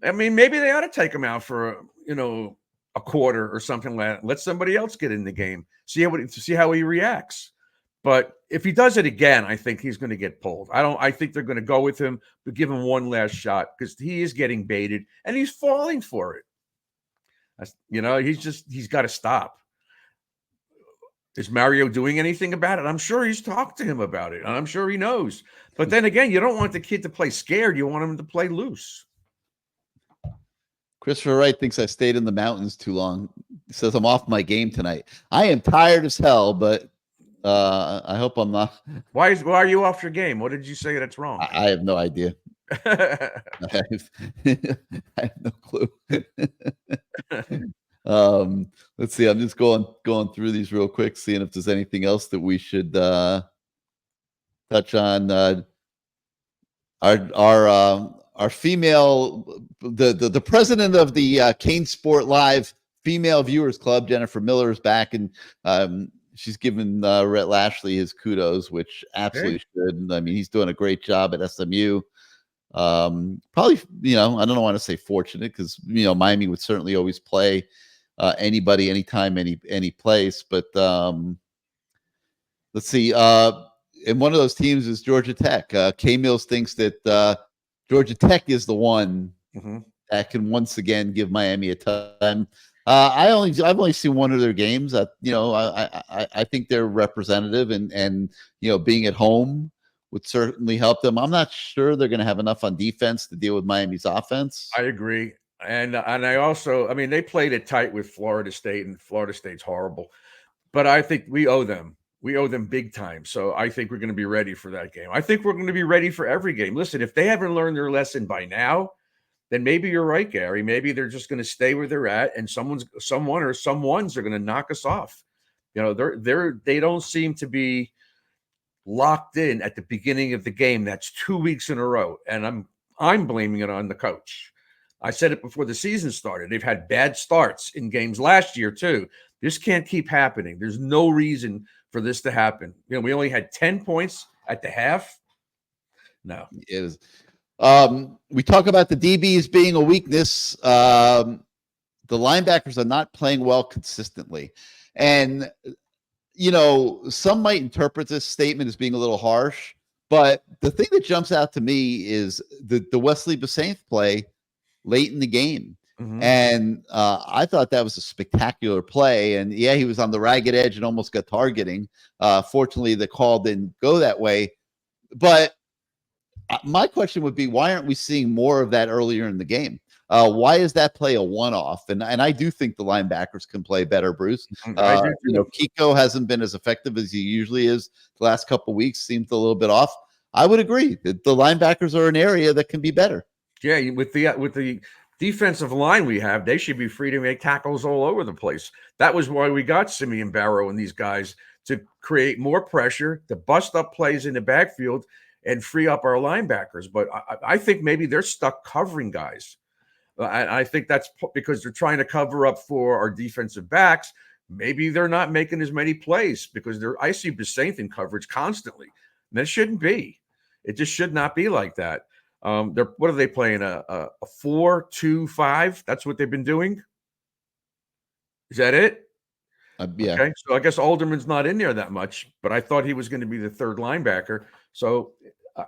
I mean, maybe they ought to take him out for a quarter or something like that. Let somebody else get in the game. See how he reacts. But if he does it again, I think he's going to get pulled. I think they're going to go with him, but give him one last shot, because he is getting baited and he's falling for it. He's got to stop. Is Mario doing anything about it? I'm sure he's talked to him about it, and I'm sure he knows. But then again, you don't want the kid to play scared. You want him to play loose. Christopher Wright thinks I stayed in the mountains too long. He says I'm off my game tonight. I am tired as hell, but I hope I'm not. Why are you off your game? What did you say that's wrong? I have no idea. I have no clue. Let's see. I'm just going through these real quick, seeing if there's anything else that we should touch on. Our female, the president of the CaneSport Live Female Viewers Club, Jennifer Miller, is back, and she's given Rhett Lashley his kudos, which absolutely should. I mean, he's doing a great job at SMU. Probably, I don't want to say fortunate, because Miami would certainly always play anybody, anytime, any place. But let's see. And one of those teams is Georgia Tech. K Mills thinks that Georgia Tech is the one that can once again give Miami a time. I've only seen one of their games. I think they're representative, and being at home would certainly help them. I'm not sure they're going to have enough on defense to deal with Miami's offense. I agree. And I also, they played it tight with Florida State, and Florida State's horrible. But I think we owe them. We owe them big time. So I think we're going to be ready for that game. I think we're going to be ready for every game. Listen, if they haven't learned their lesson by now, then maybe you're right, Gary. Maybe they're just going to stay where they're at, and someone's are going to knock us off. They don't seem to be locked in at the beginning of the game. That's 2 weeks in a row, and I'm blaming it on the coach. I said it before the season started. They've had bad starts in games last year too. This can't keep happening. There's no reason for this to happen. We only had 10 points at the half. No. It was. We talk about the DBs being a weakness. The linebackers are not playing well consistently. And, some might interpret this statement as being a little harsh, but the thing that jumps out to me is the Wesley Bissainthe play late in the game. Mm-hmm. And I thought that was a spectacular play. And yeah, he was on the ragged edge and almost got targeting. Fortunately, the call didn't go that way. But my question would be, why aren't we seeing more of that earlier in the game? Why is that play a one-off? And I do think the linebackers can play better, Bruce. Kiko hasn't been as effective as he usually is the last couple of weeks. Seems a little bit off. I would agree that the linebackers are an area that can be better. Yeah, with the defensive line we have, they should be free to make tackles all over the place. That was why we got Simeon Barrow and these guys, to create more pressure, to bust up plays in the backfield and free up our linebackers. But I think maybe they're stuck covering guys. I think that's because they're trying to cover up for our defensive backs. Maybe they're not making as many plays because I see Bissainthe in coverage constantly. And that shouldn't be. It just should not be like that. What are they playing? A 4-2-5? That's what they've been doing. Is that it? Yeah. Okay. So I guess Alderman's not in there that much, but I thought he was going to be the third linebacker. So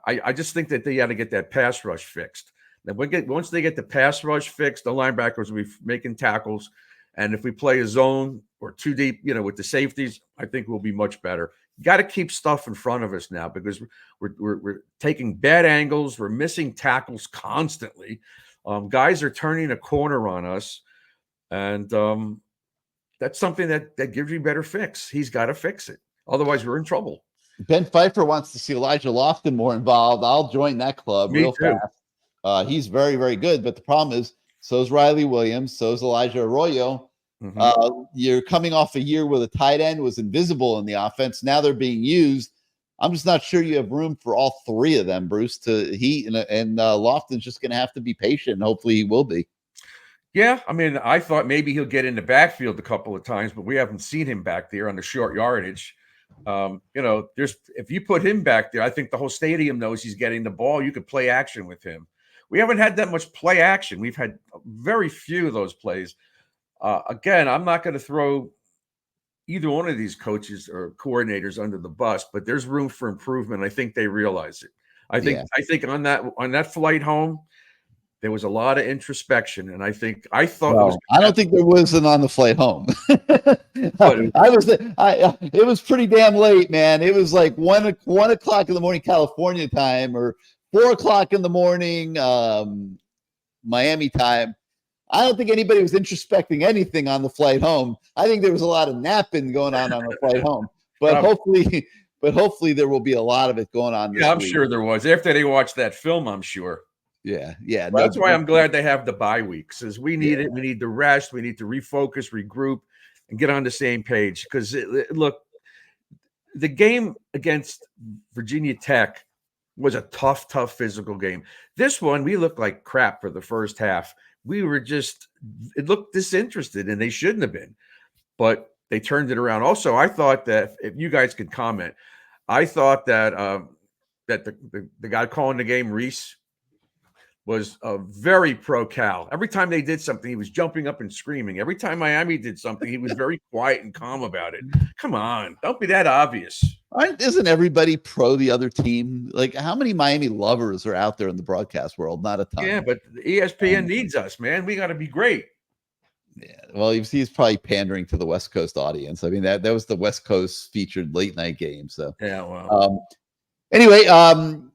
I just think that they got to get that pass rush fixed. Now, once they get the pass rush fixed, the linebackers will be making tackles. And if we play a zone or too deep, with the safeties, I think we'll be much better. Got to keep stuff in front of us now because we're taking bad angles. We're missing tackles constantly. Guys are turning a corner on us. And that's something that gives you a better fix. He's got to fix it. Otherwise, we're in trouble. Ben Pfeiffer wants to see Elijah Lofton more involved. I'll join that club real fast. He's very, very good. But the problem is, so is Riley Williams. So is Elijah Arroyo. Mm-hmm. You're coming off a year where the tight end was invisible in the offense. Now they're being used. I'm just not sure you have room for all three of them, Bruce. And Lofton's just going to have to be patient. And hopefully he will be. Yeah, I mean, I thought maybe he'll get in the backfield a couple of times, but we haven't seen him back there on the short yardage. If you put him back there, I think the whole stadium knows he's getting the ball. You could play action with him. We haven't had that much play action. We've had very few of those plays. Again, I'm not going to throw either one of these coaches or coordinators under the bus, but there's room for improvement. I think they realize it. I think on that flight home, there was a lot of introspection, and I don't think there wasn't on the flight home. It was pretty damn late, man. It was like 1 o'clock in the morning California time, or 4 o'clock in the morning Miami time. I don't think anybody was introspecting anything on the flight home. I think there was a lot of napping going on the flight home, but hopefully there will be a lot of it going on. I'm sure there was. After they watched that film, I'm sure. Yeah. Well, that's why I'm glad they have the bye week, because we need it. We need to rest. We need to refocus, regroup, and get on the same page. Because look, the game against Virginia Tech was a tough physical game. This one, we looked like crap for the first half. It looked disinterested, and they shouldn't have been, but they turned it around. Also, I thought that, if you guys could comment, I thought that that the guy calling the game, Reese, was very pro-Cal. Every time they did something, he was jumping up and screaming. Every time Miami did something, he was very quiet and calm about it. Come on, don't be that obvious. Isn't everybody pro the other team? Like, how many Miami lovers are out there in the broadcast world? Not a ton. Yeah, but ESPN needs us, man. We got to be great. Yeah, well, he's probably pandering to the West Coast audience. I mean, that was the West Coast featured late night game. So yeah, well. Anyway,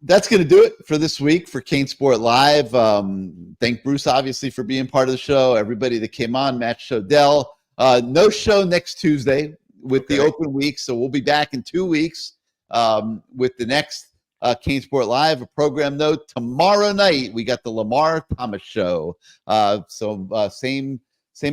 that's going to do it for this week for CaneSport Live. Thank Bruce, obviously, for being part of the show. Everybody that came on, Matt Shodell. No show next Tuesday with the open week, so we'll be back in 2 weeks with the next CaneSport Live. A program note, tomorrow night, we got the Lamar Thomas Show. Same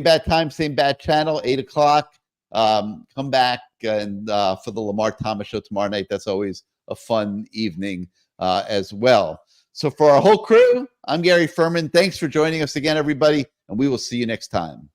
bad time, same bad channel, 8 o'clock. Come back and for the Lamar Thomas Show tomorrow night. That's always a fun evening as well. So for our whole crew, I'm Gary Ferman. Thanks for joining us again, everybody, and we will see you next time.